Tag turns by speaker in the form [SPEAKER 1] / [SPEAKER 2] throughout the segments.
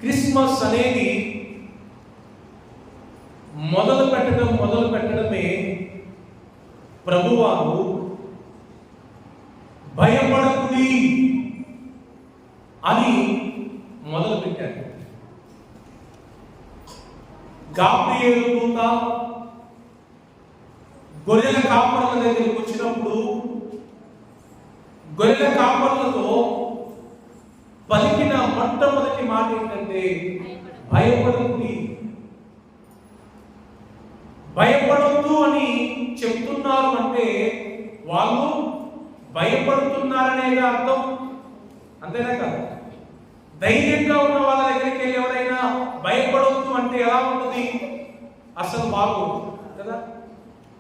[SPEAKER 1] Christmas అనేది మొదలు పెట్టడమే ప్రభువారు భయపడకుడి అని మొదలు పెట్టారు. గాబ్రియేలు దూత గొర్రెల కాపరుల దగ్గరికి వచ్చినప్పుడు గొర్రెల కాపరులతో పలికిన మొట్టమొదటి మాట ఏంటంటే భయపడకుడి. భయపడొద్దు అని చెప్తున్నారు అంటే వాళ్ళు భయపడుతున్నారనేది అర్థం, అంతేనా కదా? ధైర్యంగా ఉన్న వాళ్ళ దగ్గరికి వెళ్ళి ఎవరైనా భయపడొద్దు అంటే ఎలా ఉంటుంది? అసలు బాగోదు కదా.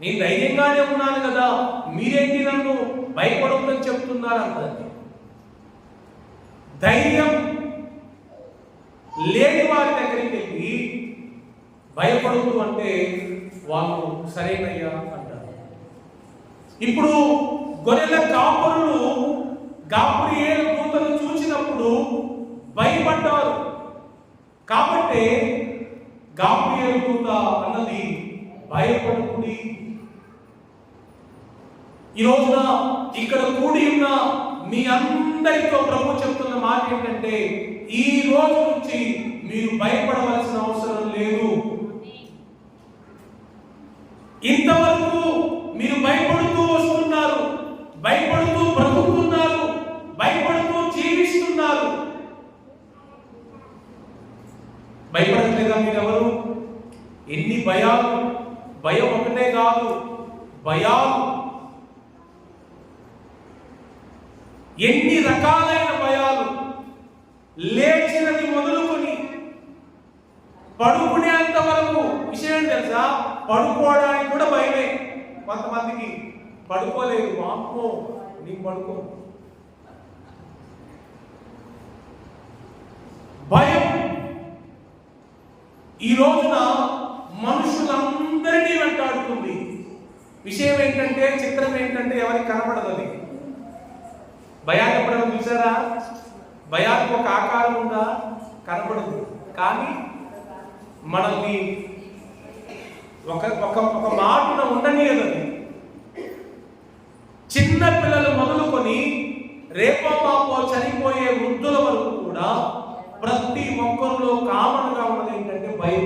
[SPEAKER 1] నేను ధైర్యంగానే ఉన్నాను కదా, మీరేంటి నన్ను భయపడొద్దని చెప్తున్నారు అంటారు. ధైర్యం లేని వారి దగ్గరికి వెళ్ళి భయపడొద్దు అంటే వాళ్ళు సరైనయ్యా అంటారు. ఇప్పుడు గొర్రెల కాపరులు గాబ్రియేలు దూతను చూసినప్పుడు భయపడ్డారు. కాబట్టి గాబ్రియేలు దూత అన్నది భయపడకుడి. ఈ రోజున ఇక్కడ కూడి ఉన్న మీ అందరితో ప్రభు చెప్తున్న మాట ఏంటంటే ఈ రోజు నుంచి మీరు భయపడవలసిన అవసరం లేదు. ఇంతవరకు మీరు భయపడుతూ వస్తున్నారు, భయపడుతూ బ్రతుకుతున్నారు, భయపడుతూ జీవిస్తున్నారు. భయపడట్లేదా మీరెవరు? ఎన్ని భయాలు! భయం ఒకటే కాదు, భయాలు ఎన్ని రకాలైన భయాలు. లేచినది మొదలుకొని పడుకునేంత వరకు. విషయం తెలుసా, పడుకోవడానికి కూడా భయమే. కొంతమందికి పడుకోలేదు, అమ్మో నీకు పడుకో. భయం ఈ రోజున మనుషులందరినీ వెంటాడుతుంది. విషయం ఏంటంటే, చిత్రం ఏంటంటే ఎవరికి కనపడదు అది. భయాన్ని ఎప్పుడైనా చూసారా? భయానికి ఒక ఆకారం ఉందా? కనపడదు. కానీ మనల్ని ఒక మాటను ఉండనియదు. చిన్న పిల్లలు మొదలుకొని రేపో మాపో చనిపోయే వృద్ధుల వరకు కూడా ప్రతి ఒక్కరిలో కామన్ గా ఉన్నది ఏంటంటే భయం.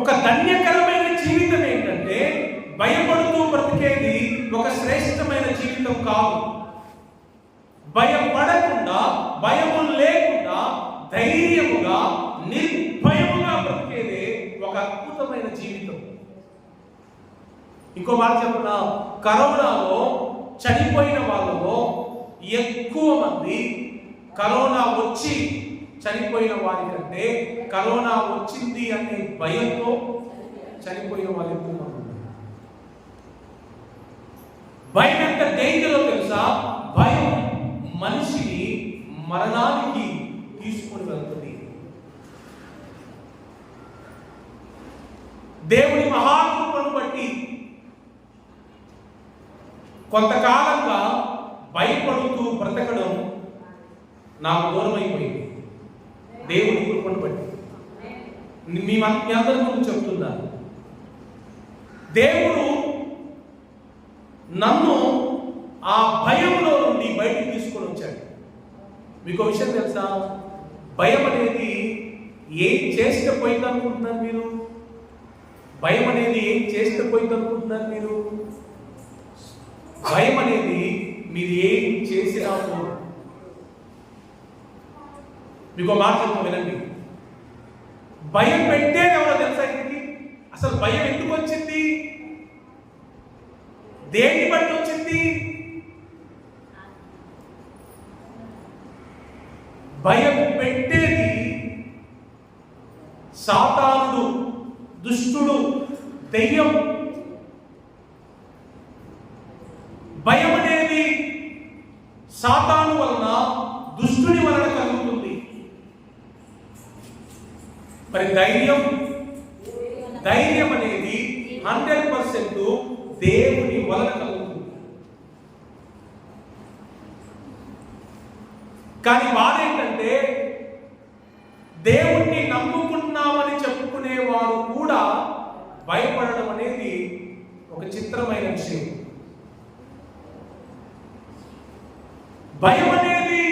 [SPEAKER 1] ఒక ధన్యకరమైన జీవితం ఏంటంటే భయపడుతూ బ్రతికేది ఒక శ్రేష్టమైన జీవితం కాదు. భయపడకుండా, భయము లేకుండా ధైర్యముగా నిర్భయముగా బ్రతికేదే ఒక అద్భుతమైన జీవితం. ఇంకో మాట చెప్పిన, కరోనాలో చనిపోయిన వాళ్ళలో ఎక్కువ మంది కరోనా వచ్చి చనిపోయిన వారి కంటే కరోనా వచ్చింది అనే భయంతో చనిపోయిన వాళ్ళు ఎక్కువ మంది. భయం ఎంత డేంజరో తెలుసా? భయం మనిషిని మరణానికి తీసుకొని వెళ్తుంది. దేవుని మహాకృపను బట్టి కొంతకాలంగా భయపడుతూ బ్రతకడం నాకు దూరం అయిపోయింది. దేవుని కృపను బట్టి మీ అందరి ముందు చెప్తున్నాను, దేవుడు నన్ను ఆ భయంలో నుండి బయటికి తీసుకొని వచ్చాడు. మీకు విషయం తెలుసా? భయం అనేది ఏం చేస్తే పోయింది అనుకుంటున్నారు మీరు? భయం అనేది ఏం చేస్తే పోయింది అనుకుంటున్నారు మీరు? భయం అనేది మీరు ఏం చేసినా పోదు. మీకు మాట చెప్తా వినండి. భయం పెట్టేది ఎవరో తెలుసా? ఇంటికి అసలు భయం ఎందుకు వచ్చింది? దేన్ని బట్టి వచ్చింది? భయం పెట్టేది సాతానుడు, దుష్టుడు, దెయ్యం. భయం అనేది సాతాను వలన, దుష్టుని వలన కలుగుతుంది. మరి ధైర్యం అనేది 100% దేవుని వలన కలుగుతుంది. కానీ బాధ ఏంటంటే దేవుణ్ణి నమ్ముకున్నామని చెప్పుకునేవారు కూడా భయపడడం అనేది ఒక చిత్రమైన విషయం. భయం అనేది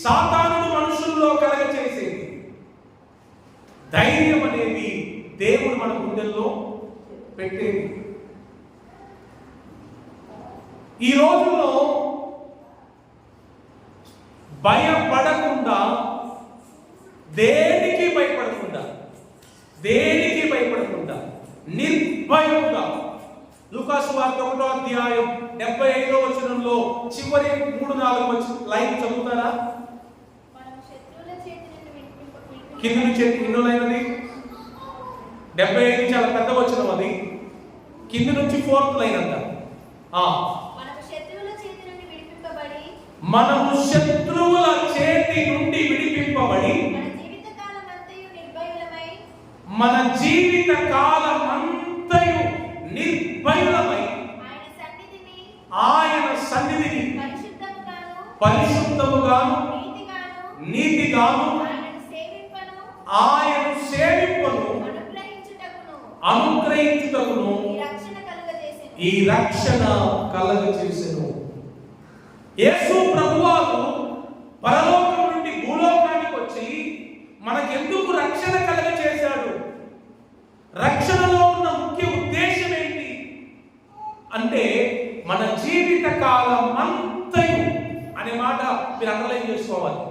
[SPEAKER 1] సాతానుడు మనుషుల్లో కలగచేసేది. ధైర్యం అనేది దేవుడు మన గుండెల్లో పెట్టేది. ఈ రోజుల్లో భయపడకుండా, దేనికి భయపడకుండా నిర్భయంగా లూకాసు వార్త 1వ అధ్యాయం 75వ వచనంలో చివరి 3-4 లైన్ చదువుతారా? కింద నుంచి ఎన్నో లైన్ అది? 75 చాలా పెద్ద వచనం అది. కింద నుంచి 4th లైన్ అంట. మనము శత్రువుల చేతి నుండి విడిపింపబడి మన జీవిత కాలమంతయు నిర్భయులమై ఆయన సన్నిధిని పరిశుద్ధముగాను నీతిగాను ఆయన సేవింపను అనుగ్రహించుటకును ఈ రక్షణ కలుగజేసెను. యేసు ప్రభువారు పరలోకం నుండి భూలోకానికి వచ్చి మనకెందుకు రక్షణ కలుగజేశాడు? రక్షణలో ఉన్న ముఖ్య ఉద్దేశం ఏంటి అంటే మన జీవిత కాలం అంతయు అనే మాట మీరు అండర్లైన్ చేసుకోవాలి.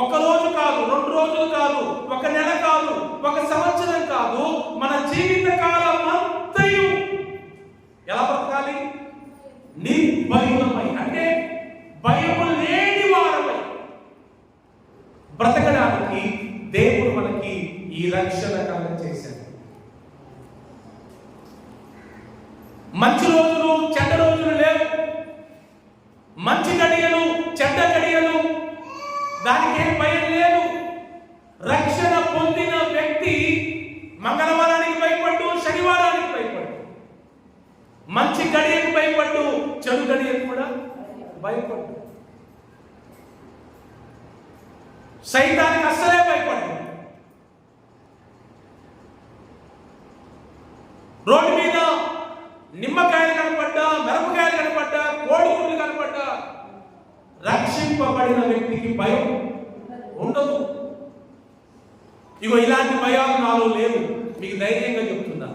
[SPEAKER 1] ఒక రోజు కాదు, 2 రోజులు కాదు, 1 నెల కాదు, 1 సంవత్సరం కాదు, మన జీవిత కాలం అంతయు ఎలా బ్రతకాలి? నిర్భయమై, అంటే భయము లేని వారమై బ్రతకడానికి దేవుడు మనకి ఈ రక్షణ కలుగజేశాడు. మంచి రోజులు చెడ్డ రోజులు లేవు. మంచి గడియలు చెడ్డ గడియలు, దానికి ఏం భయం లేదు. రక్షణ పొందిన వ్యక్తి మంగళవారానికి భయపడ్డు, శనివారానికి భయపడ్డు, మంచి గడియకు భయపడ్డు, చెడు గడియకు కూడా భయపడ్డు, సైతానికి అస్సలే భయపడ్డు. రోడ్డు మీద నిమ్మకాయలు కనపడ్డా, మిరపకాయలు కనపడ్డా, కోడిగుడ్లు కనపడ్డా రక్షింపబడిన వ్యక్తికి భయం ఉండదు. ఇగో ఇలాంటి భయాలు నాలో లేవు, మీకు ధైర్యంగా చెప్తున్నా.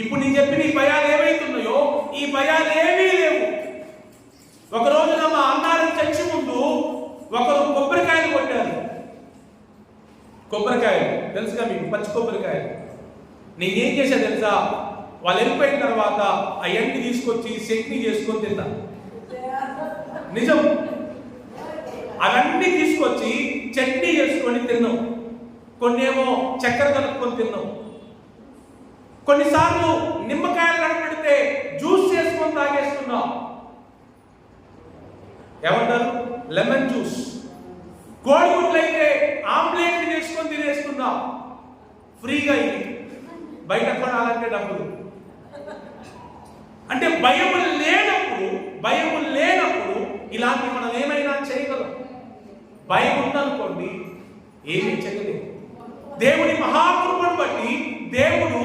[SPEAKER 1] ఇప్పుడు నేను చెప్పిన ఈ భయాలు ఏవైతున్నాయో ఈ భయాలు ఏమీ లేవు. ఒక రోజున మా అన్నారం చర్చి ముందు ఒకరు కొబ్బరికాయలు కొట్టారు. కొబ్బరికాయలు తెలుసుగా మీకు, పచ్చి కొబ్బరికాయలు. నేనేం చేశా తెలుసా? వాళ్ళు వెళ్ళిపోయిన తర్వాత ఆ ఎండి తీసుకొచ్చి చట్నీ చేసుకొని తిన్నా. నిజం, అవన్నీ తీసుకొచ్చి చట్నీ చేసుకొని తిన్నాం. కొన్నేమో చక్కెర కలుపుకొని తిన్నాం. కొన్నిసార్లు నిమ్మకాయలు కనపడితే జ్యూస్ చేసుకొని తాగేస్తున్నాం. ఏమంటారు? Lemon juice. కోడిగుడ్లు అయితే ఆమ్లెట్ చేసుకొని తినేస్తున్నాం ఫ్రీగా. ఇది బయట కొనాలంటే డబ్బులు. అంటే భయము లేనప్పుడు ఇలాంటి మనం ఏమైనా చేయగలం. భయం ఉందనుకోండి ఏమీ చేయలేదు. దేవుని మహాకృపను బట్టి దేవుడు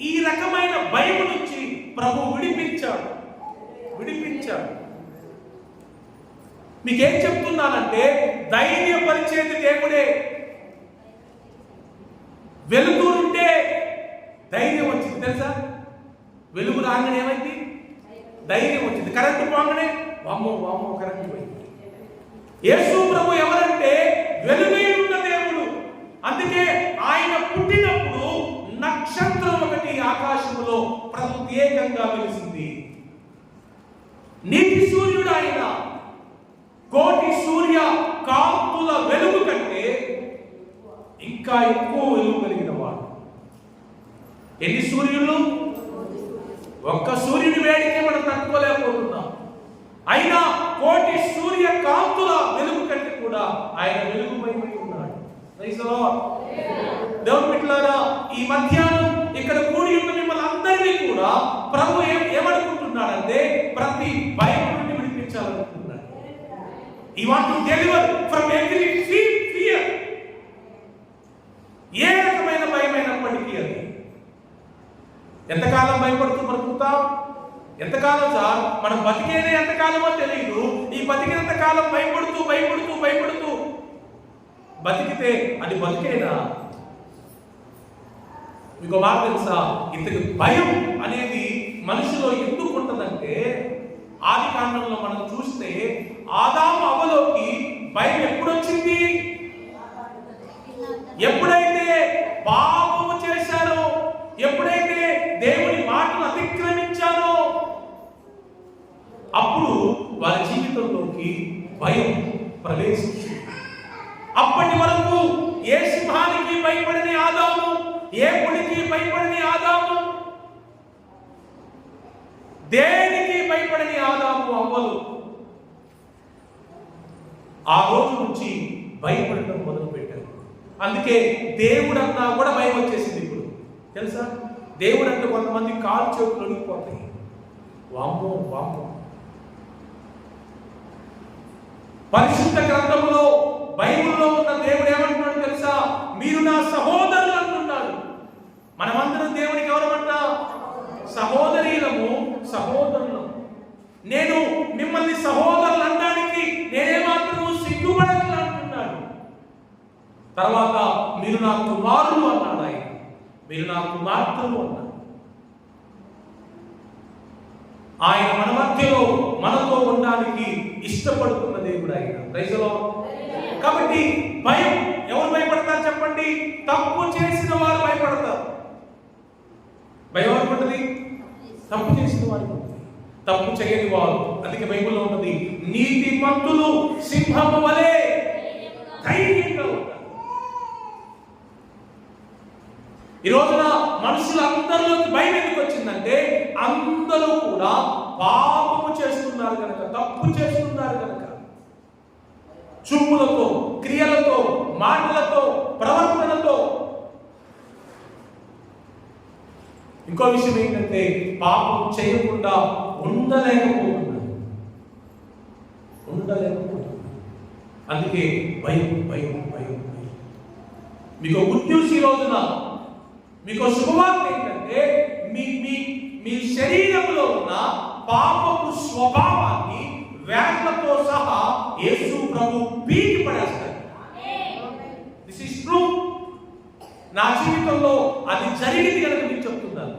[SPEAKER 1] ఈ రకమైన భయం నుంచి ప్రభు విడిపించాడు. మీకేం చెప్తున్నానంటే ధైర్యపరిచేది దేవుడే. వెలుగుంటే ధైర్యం వచ్చింది తెలుసా? వెలుగు రాగానే ఏమైంది? ధైర్యం వచ్చింది. కరెంటు పోగానే వామ్మో కరెంటు పోయింది. యేసు ప్రభు ఎవరంటే వెలుగై ఉన్న దేవుడు. అందుకే ఆయన పుట్టినప్పుడు నక్షత్రం ఒకటి ఆకాశములో ప్రత్యేకంగా వెలిసింది. నీటి సూర్యుడు ఆయన. కోటి సూర్య కాంతుల వెలుగు కంటే ఇంకా ఎక్కువ వెలుగు కలిగిన వాడు. ఎన్ని సూర్యులు? ఒక్క సూర్యుని వేడికే మనం తట్టుకోలేకపోతున్నాం. అయినా కోటి సూర్య కాంతుల వెలుగు కంటే కూడా ఆయన వెలుగుమయమై ఉన్నాడు. దేవుని బిడ్డలారా, ఈ మధ్యాహ్నం ఇక్కడ కూడి ఉన్న మిమ్మల్ని అందరినీ కూడా ప్రభు ఏమనుకుంటున్నాడంటే ప్రతి భయం నుండి విడిపించాలనుకుంటున్నాడు. He wants to deliver from every ఎంతకాలం భయపడుతూ బ్రతుకుతాం? ఎంతకాలం సార్? మనం బతికేదే ఎంతకాలమో తెలియదు. ఈ బతికినంత కాలం భయపడుతూ భయపడుతూ భయపడుతూ బతికితే అది బతికేనా? మీకు మాట తెలుసా? ఇంతకు భయం అనేది మనిషిలో ఎందుకు ఉంటుందంటే, ఆది కాండంలో మనం చూస్తే ఆదాము అవ్వలోకి భయం ఎప్పుడొచ్చింది? ఎప్పుడైతే పాపము చేశారో, ఎప్పుడైతే దేవుని మాటను అతిక్రమించారో, అప్పుడు వారి జీవితంలోకి భయం ప్రవేశించింది. అప్పటి వరకు ఏ సింహానికి భయపడని ఆదాము, ఏ పులికి భయపడని ఆదాము, దేనికి భయపడని ఆదాము అవ్వలు ఆ రోజు నుంచి భయపడటం మొదలు పెట్టారు. అందుకే దేవుడు అన్నా కూడా భయం వచ్చేసింది. ఇప్పుడు తెలుసా, దేవుడు అంటే కొంతమంది కాలు చేతులు వణికిపోతాయి. వామ్మో వామ్మో. పరిశుద్ధ గ్రంథంలో బైబిల్లో ఉన్న దేవుడు ఏమంటున్నాడు తెలుసా? మీరు నా సహోదరులు అంటున్నాడు. మనమందరం దేవునికి ఎవరమంటా? సహోదరీలము, సహోదరులు. నేను మిమ్మల్ని సహోదరులు అనడానికి నేనేమాత్రము సిగ్గుపడను అంటున్నాడు. తర్వాత మీరు నా కుమారులు అన్నాడు ఆయన. మీరు నా కుమార్తెలు అన్నాడు. ఆయన మన మధ్యలో మనతో ఉండడానికి ఇష్టపడుతున్న దేవుడు ఆయన. Praise the Lord. కాబట్టి భయం ఎవరు భయపడతారు చెప్పండి? తప్పు చేసిన వారు భయపడతారు. భయం అనుకుంటుంది తప్పు చేసిన వారు, తప్పు చేయని వారు. అందుకే బైబిల్లో ఉంటుంది, నీతిమంతులు సింహము వలె ధైర్యంగా ఉంటారు. ఈ రోజున మనుషులందరిలోకి భయం ఎందుకు వచ్చిందంటే, అందరూ కూడా పాపము చేస్తున్నారు కనుక, తప్పు చేస్తున్నారు కనుక. చూపులతో, క్రియలతో, మాటలతో, ప్రవర్తనతో. ఇంకో విషయం ఏంటంటే, పాపం చేయకుండా ఉండలేకపోతున్నారు. అందుకే భయం భయం భయం భయం. మీకు గుడ్ న్యూస్ ఈ రోజున, మీకు శుభవార్త ఏంటంటే, మీ శరీరంలో ఉన్న పాపపు స్వభావాన్ని వేళ్లతో సహా యేసు ప్రభు పీకి పడేస్తాడు. This is true. నా జీవితంలో అది జరిగింది కనుక మీకు చెప్తున్నాను.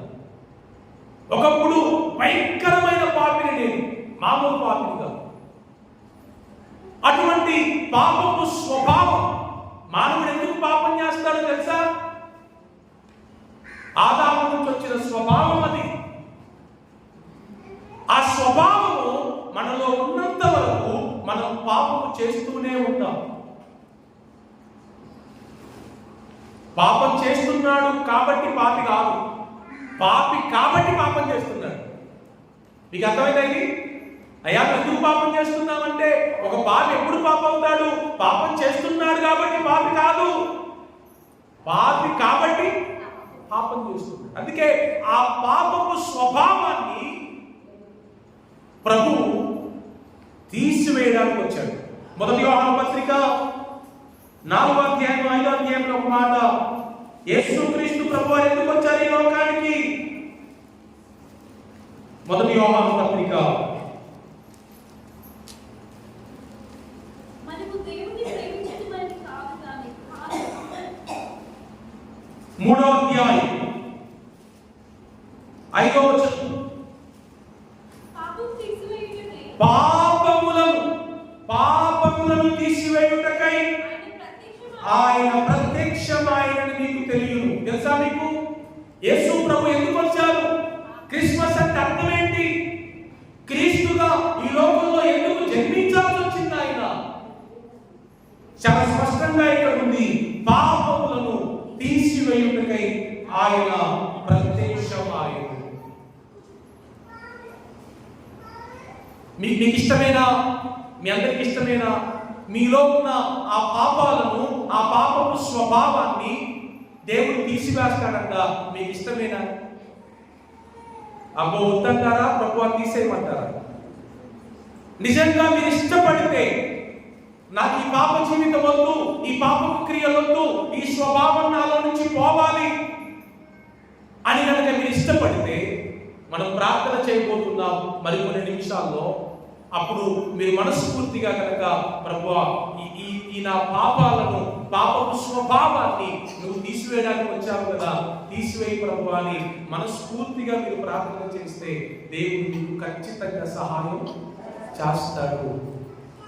[SPEAKER 1] ఒకప్పుడు భయంకరమైన పాపిని నేను, మామూలు పాపిని కాదు. అటువంటి పాపపు స్వభావం, మానవుడు ఎందుకు పాపం చేస్తాడో తెలుసా? ఆదాము నుంచి వచ్చిన స్వభావం అది. ఆ స్వభావము మనలో ఉన్నంత వరకు మనం పాపము చేస్తూనే ఉంటాం. పాపం చేస్తున్నాడు కాబట్టి పాపి కాదు, పాపి కాబట్టి పాపం చేస్తున్నాడు. మీకు అర్థమైంది? అయ్యా ఎందుకు పాపం చేస్తున్నామంటే, ఒక పాపి ఎప్పుడు పాపం అవుతాడు? పాపం చేస్తున్నాడు కాబట్టి పాపి కాదు, పాపి కాబట్టి పాపం చేస్తున్నాడు. అందుకే ఆ పాపపు స్వభావాన్ని ప్రభు తీసివేయడానికి వచ్చాడు. మొదటి యోహాను పత్రిక 4వ అధ్యాయం 5వ అధ్యాయంలో ఒక మాట, యేసుక్రీస్తు ప్రభువు ఎందుకు వచ్చారు ఈ లోకానికి? మొదటి యోహాను పత్రిక 3వ అధ్యాయం 5వ వచనం, పాపములను తీసివేయుటకై ఆయన ప్రత్యక్షమాయనని మీకు తెలియను. తెలుసా మీకు? యేసు ప్రభు ఎందుకు వచ్చారు? క్రిస్మస్ అంటే అర్థం ఏంటి? క్రీస్తుగా ఈ లోకంలో ఎందుకు జన్మించాల్సి వచ్చింది ఆయన? చాలా స్పష్టంగా ఇక్కడ ఉంది, పాపములను తీసివేయుటకై ఆయన ప్రత్యక్షమాయను. మీకు ఇష్టమేనా? మీ అందరికి ఇష్టమేనా? మీలో ఉన్న ఆ పాపాలను, ఆ పాపపు స్వభావాన్ని దేవుడు తీసివేస్తాడంట. మీకు ఇష్టమేనా? అబ్బో వద్దంటారా? ప్రభువా తీసేయమంటారా? నిజంగా మీరు ఇష్టపడితే, నాకు ఈ పాప జీవితం వద్దు, ఈ పాపపు క్రియలు వద్దు, ఈ స్వభావం నాలో నుంచి పోవాలి అని కనుక మీరు ఇష్టపడితే మనం ప్రార్థన చేయబోతున్నాం మరికొన్ని నిమిషాల్లో. అప్పుడు మీరు మనస్ఫూర్తిగా కనుక ప్రభువా ఈ నా పాపాలను, పాపపు స్వభావాన్ని నువ్వు తీసివేయడానికి వచ్చావు కదా, తీసివేయి ప్రభువా అని మనస్ఫూర్తిగా మీరు ప్రార్థన చేస్తే దేవుడు మీకు ఖచ్చితంగా సహాయం చేస్తాడు.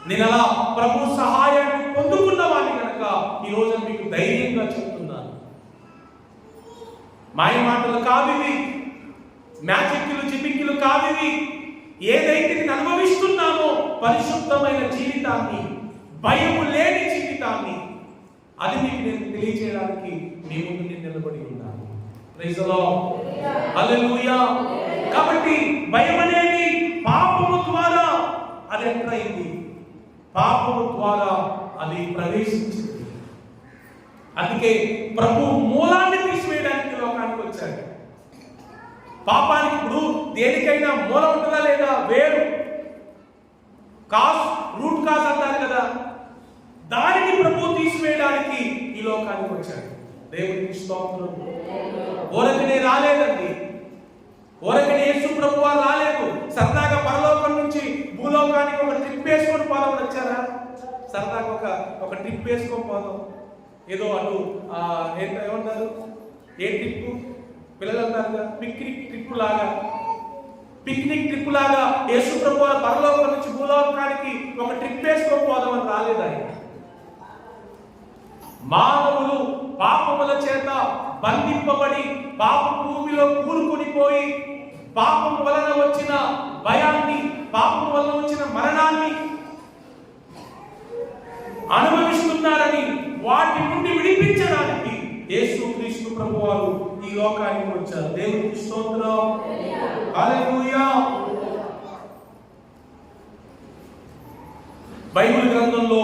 [SPEAKER 1] నేను అలా ప్రభు సహాయాన్ని పొందుకున్న వాడిని కనుక ఈ రోజు మీకు ధైర్యంగా చెప్తున్నాను. మాయ మాటలు కావివి, మ్యాజిక్లు జిమిక్లు కావివి. ఏదైతే నేను అనుభవిస్తున్నానో పరిశుద్ధమైన జీవితాన్ని, భయము లేని జీవితాన్ని, అది మీకు నేను తెలియజేయడానికి మీ ముందు నేను నిలబడి ఉన్నాను. ప్రైజ్ ది లార్డ్, హల్లెలూయా. కాబట్టి భయం అనేది పాపము ద్వారా అది ఎంటర్ అయింది, పాపము ద్వారా అది ప్రవేశించింది. అందుకే ప్రభు మూలాన్ని తీసివేయడానికి లోకానికి వచ్చాడు. పాపానికి ఇప్పుడు దేనికైనా మూలం ఉంటుందా లేదా? వేరు, కాజ్, రూట్ కాజ్ అంటారు కదా, దానిని ప్రభు తీసివేయడానికి ఈ లోకానికి వచ్చాడు. దేవునికి స్తోత్రం. ఊరకనే రాలేదండి, ఊరకనే యేసు ప్రభు వారు రాలేదు. సరదాగా పరలోకం నుంచి భూలోకానికి ఒక ట్రిప్ వేసుకొని పోదాం వచ్చారా? సరదాగా ఒక ట్రిప్ వేసుకొని పోదాం, ఏదో అటు ఏమంటారు, ఏ ట్రిప్, పిల్లలు అంటారు పిక్నిక్ ట్రిప్ లాగా, పిక్నిక్ ట్రిప్ లాగా యేసు ప్రభు వారు పరలోకం నుంచి భూలోకానికి ఒక ట్రిప్ వేసుకొని పోదామని రాలేదు ఆయన. మానవులు పాపముల చేత బంధింపబడి పాప భూమిలో కూరుకొని పోయి పాపం వలన వచ్చిన భయాన్ని, పాపం వలన వచ్చిన మరణాన్ని అనుభవిస్తున్నారని వాటి నుండి విడిపించడానికి యేసుక్రీస్తు ప్రభువారు ఈ లోకానికి వచ్చారు. దేవునికి స్తోత్రం, హల్లెలూయా. బైబిల్ గ్రంథంలో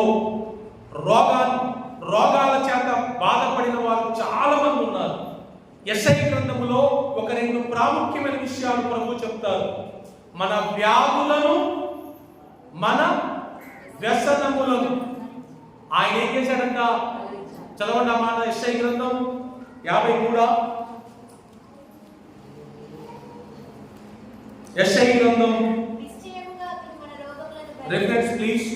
[SPEAKER 1] రోగాల చేత బాధపడిన వారు చాలా మంది ఉన్నారు. యెషయా గ్రంథములో ఒక రెండు ప్రాముఖ్యమైన విషయాలు ప్రభు చెప్తారు. మన వ్యాధులను, మన వ్యసనములను ఆయన ఏం చేశాడంట? చదవండి అన్నమాట. యెషయా గ్రంథం 53, యెషయా గ్రంథం, రిఫరెన్స్ ప్లీజ్,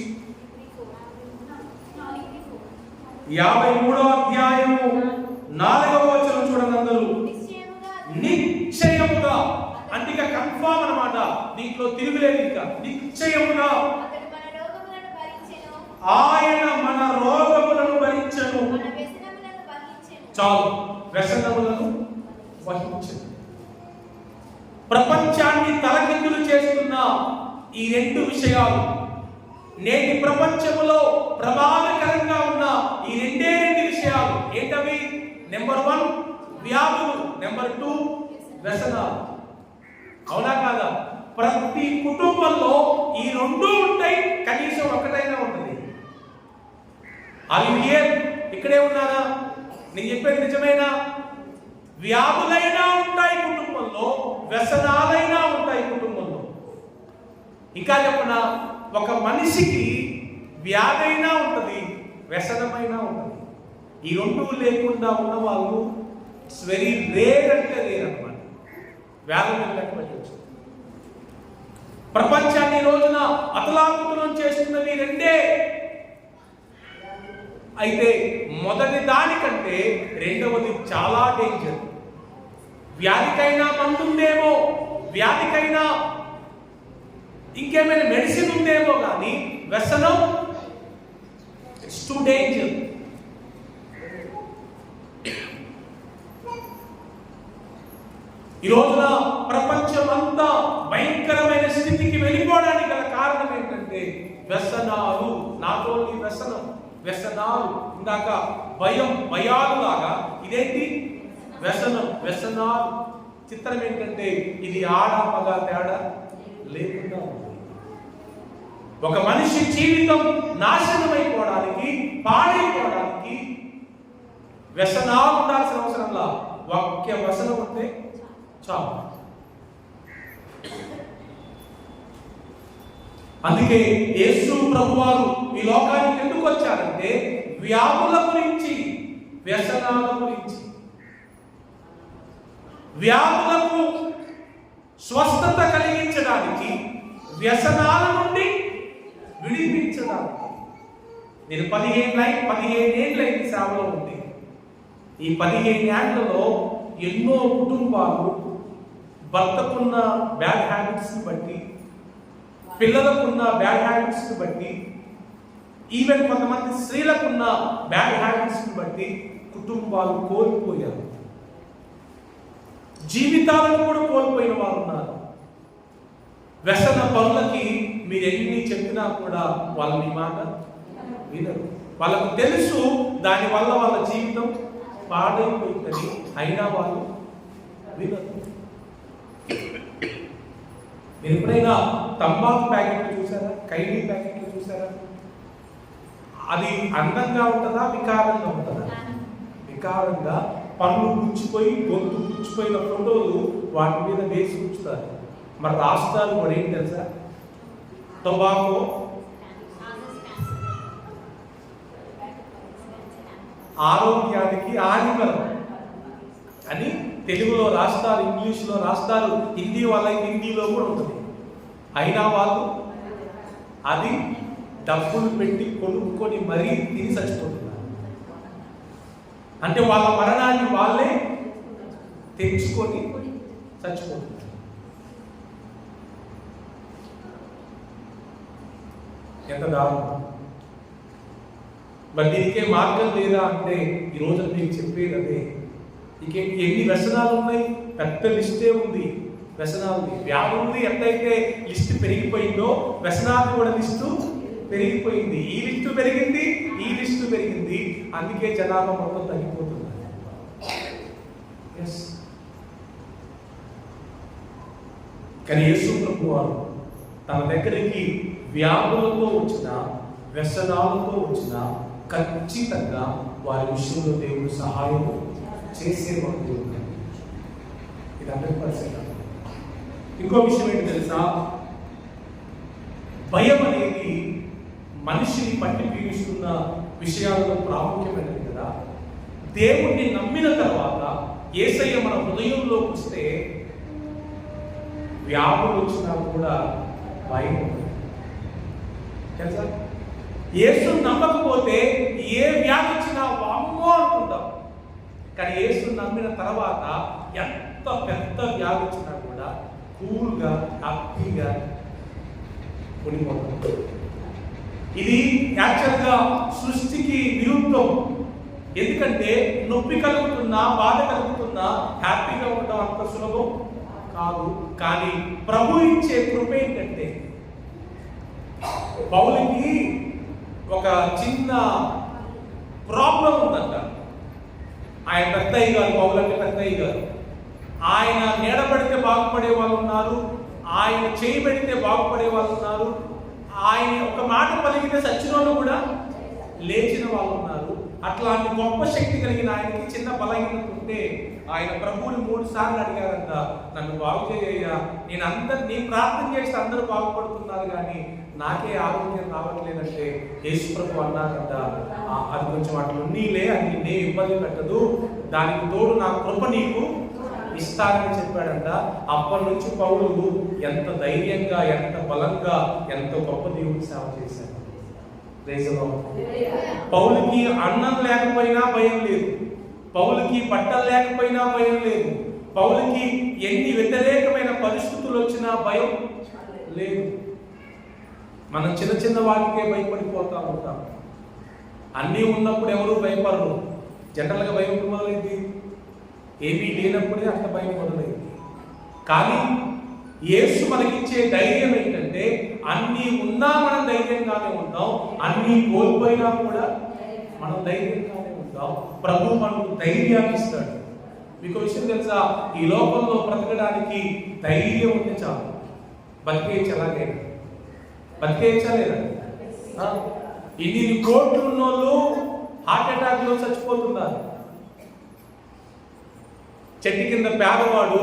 [SPEAKER 1] 53వ అధ్యాయము 4వ వచనం చూడండి అందరూ. నిశ్చయముగా అంటే ఇక కన్ఫర్మ్ అన్నమాట, దీంట్లో తిరుగులేదు. ఇంకా నిశ్చయముగా ఆయన మన రోగములను భరించెను. చాలు, వ్యసనములను వహించెను. ప్రపంచాన్ని తలకిందులు చేస్తున్న ఈ రెండు విషయాలు, నేటి ప్రపంచములో ప్రమాదకరంగా ఉన్న ఈ రెండే విషయాలు ఏంటవి? నెంబర్ 1 వ్యాధులు, నెంబర్ 2 వ్యసనాలు. అవునా కాదా? ప్రతి కుటుంబంలో ఈ రెండు ఉంటాయి, కనీసం ఒకటైనా ఉంటుంది. అవి ఇక్కడే ఉన్నారా? నేను చెప్పేది నిజమేనా? వ్యాధులైనా ఉంటాయి కుటుంబంలో, వ్యసనాలైనా ఉంటాయి కుటుంబంలో. ఇంకా చెప్పనా, ఒక మనిషికి వ్యాధైనా ఉంటుంది, వ్యసనమైనా ఉంటుంది. ఈ రెండు లేకుండా ఉన్న వాళ్ళు ఇట్స్ వెరీ రేర్ అంటే రేర్ అన్నమాట. వ్యాధులు లెక్కపెట్టవచ్చు. ప్రపంచాన్ని ఈ రోజున అతలాకుతలం చేస్తున్నవి రెండే. అయితే మొదటి దానికంటే రెండవది చాలా డేంజర్. వ్యాధికైనా మందు ఉందేమో, వ్యాధికైనా ఇంకేమైనా మెడిసిన్ ఉందేమో, కానీ వ్యసనం ఇట్స్ టూ డేంజర్. ఈ రోజున ప్రపంచం అంతా భయంకరమైన స్థితికి వెళ్ళిపోవడానికి గల కారణం ఏంటంటే వ్యసనాలు. నాట్ ఓన్లీ వ్యసనాలు. ఇందాక భయాలు లాగా ఇదేంటి? వ్యసనాలు. చిత్రం ఏంటంటే ఇది ఆడ మగ తేడా లేకుండా ఉంది. ఒక మనిషి జీవితం నాశనమైపోవడానికి, పాడైపోవడానికి వ్యసనాలు ఉండాల్సిన అవసరంలా ఒక్క వ్యసనం ఉంటే చాలు. అందుకే యేసు ప్రభువారు ఈ లోకానికి ఎందుకు వచ్చారంటే వ్యాధుల గురించి, వ్యసనాల గురించి. వ్యాధులకు స్వస్థత కలిగించడానికి, వ్యసనాల నుండి విడిపించడానికి. నేను 15 ఏళ్ళైంది సేవలో ఉంది. ఈ 15 ఏళ్లలో ఎన్నో కుటుంబాలు భర్తకున్న బ్యాడ్ హ్యాబిట్స్ని బట్టి, పిల్లలకున్న బ్యాడ్ హ్యాబిట్స్ని బట్టి, ఈవెన్ కొంతమంది స్త్రీలకున్న బ్యాడ్ హ్యాబిట్స్ని బట్టి కుటుంబాలు కోల్పోయారు. జీవితాలను కూడా కోల్పోయిన వారు ఉన్నారు. వ్యసన పనులకి మీరు ఎన్ని చెప్పినా కూడా వాళ్ళని మాట వినరు. వాళ్ళకు తెలుసు దానివల్ల వాళ్ళ జీవితం పాడైపోయిందని, అయినా వాళ్ళు వినరు. మీరు ఎప్పుడైనా తంబాకు ప్యాకెట్లు చూసారా? ఖైనీ ప్యాకెట్లు చూసారా? అది అందంగా ఉంటుందా, వికారంగా ఉంటుందా? వికారంగా పళ్ళు పుచ్చిపోయి, గొంతు పుచ్చిపోయిన ఫోటోలు వాటి మీద వేసి ఉంచుతారు. మరి రాస్తారు కూడా ఏంటి తెలుసా? టొబాకో ఆరోగ్యానికి హానికరం అని తెలుగులో రాస్తారు, ఇంగ్లీష్లో రాస్తారు, హిందీ వాళ్ళకి హిందీలో కూడా ఉంటుంది. అయినా వాళ్ళు అది డబ్బులు పెట్టి కొనుక్కొని మరీ తిని చచ్చిపోతున్నారు. అంటే వాళ్ళ మరణాన్ని వాళ్ళే తెచ్చుకొని చచ్చిపోతున్నారు. ఎంత దారుణం! మరి దీనికే మార్గం లేదా అంటే ఈ రోజు మీకు చెప్పేది అదే. ఇక ఎన్ని వ్యసనాలు ఉన్నాయి? పెద్ద లిస్టే ఉంది వ్యసనాలు. వ్యాధులు ఎంతైతే లిస్టు పెరిగిపోయిందో వ్యసనాలు కూడా లిస్టు పెరిగిపోయింది. ఈ లిస్టు పెరిగింది, ఈ లిస్టు పెరిగింది. అందుకే జనాభా మొత్తం తగ్గిపోతుంది. కానీ యేసు ప్రభువు వారు తన దగ్గరికి వ్యాధులతో వచ్చిన, వ్యసనాలతో వచ్చిన ఖచ్చితంగా వారి విషయంలో దేవుడు సహాయం చేసేవాడు. దేవుడు ఇది 100%. ఇంకో విషయం ఏంటి తెలుసా? భయం అనేది మనిషిని పట్టి పీడిస్తున్న విషయాలలో ప్రాముఖ్యమైనది కదా. దేవుణ్ణి నమ్మిన తర్వాత యేసయ్య మన హృదయంలోకి వస్తే వ్యాధులు వచ్చినా కూడా భయం తెలుసా? యేసుని నమ్మకపోతే ఏ వ్యాధి వచ్చినా వామ్మో అనుకుంటాం. కానీ యేసుని నమ్మిన తర్వాత ఎంత పెద్ద వ్యాధి వచ్చినా కూడా కూల్గా, హ్యాపీగా ఉండిపోతాం. ఇది యాక్చువల్గా సృష్టికి విరుద్ధం. ఎందుకంటే నొప్పి కలుగుతున్నా, బాధ కలుగుతున్నా హ్యాపీగా ఉండడం అంత సులభం కాదు. కానీ ప్రభు ఇచ్చే కృప ఏంటంటే, పౌలుకి ఒక చిన్న ప్రాబ్లం ఉందంట. ఆయన పెద్దయ్య గారు, పౌలు అంటే పెద్దయ్య గారు. ఆయన నీడబడితే బాగుపడే వాళ్ళు ఉన్నారు, ఆయన చేయబడితే బాగుపడే వాళ్ళు ఉన్నారు, ఆయన ఒక మాట పలికితే సచ్చిన వాళ్ళు కూడా లేచిన వాళ్ళు ఉన్నారు. అట్లాంటి గొప్ప శక్తి కలిగిన ఆయనకి చిన్న బలహీనత ఉంటే ఆయన ప్రభువుని 3 సార్లు అడిగారంట, నన్ను బాగు చేయ్యా, నీ ప్రార్థన చేస్తే అందరూ బాగుపడుతున్నారు కానీ నాకే ఆరోగ్యం రావట్లేదంటే యేసు ప్రభు అన్నారంట, అది కొంచెం అట్లా నీలే, అది నిన్నే ఇబ్బంది పెట్టదు, దానికి తోడు నా కృప నీకు ఇస్తానని చెప్పాడంట. అప్పటి నుంచి పౌలు ఎంత ధైర్యంగా, ఎంత బలంగా, ఎంత గొప్ప దేవుడికి సేవ చేశాడు. పౌలుకి అన్నం లేకపోయినా భయం లేదు, పౌలుకి బట్టలు లేకపోయినా భయం లేదు, పౌలుకి ఎన్ని వ్యతిరేకమైన పరిస్థితులు వచ్చినా భయం లేదు. మనం చిన్న చిన్న వాటికే భయపడిపోతా ఉంటాం. అన్నీ ఉన్నప్పుడు ఎవరు భయపడరు. జనరల్గా భయం మొదలైంది, ఏమీ లేనప్పుడే అంత భయం మొదలైంది. కానీ యేసు మనకిచ్చే ధైర్యం ఏంటంటే, అన్నీ ఉన్నా మనం ధైర్యంగానే ఉంటాం, అన్నీ కోల్పోయినా కూడా మనం ధైర్యంగానే ఉంటాం. ప్రభు మనకు ధైర్యాన్ని ఇస్తాడు. మీకు విషయం తెలుసా? ఈ లోకంలో బ్రతకడానికి ధైర్యం ఉంటే చాలు. బతికేయచ్చు, అలాగే బతికేయచ్చలేదా? ఇన్ని కోట్లు ఉన్నోళ్ళు హార్ట్ అటాక్ లో చచ్చిపోతున్నారు. చెట్టు కింద పేదవాడు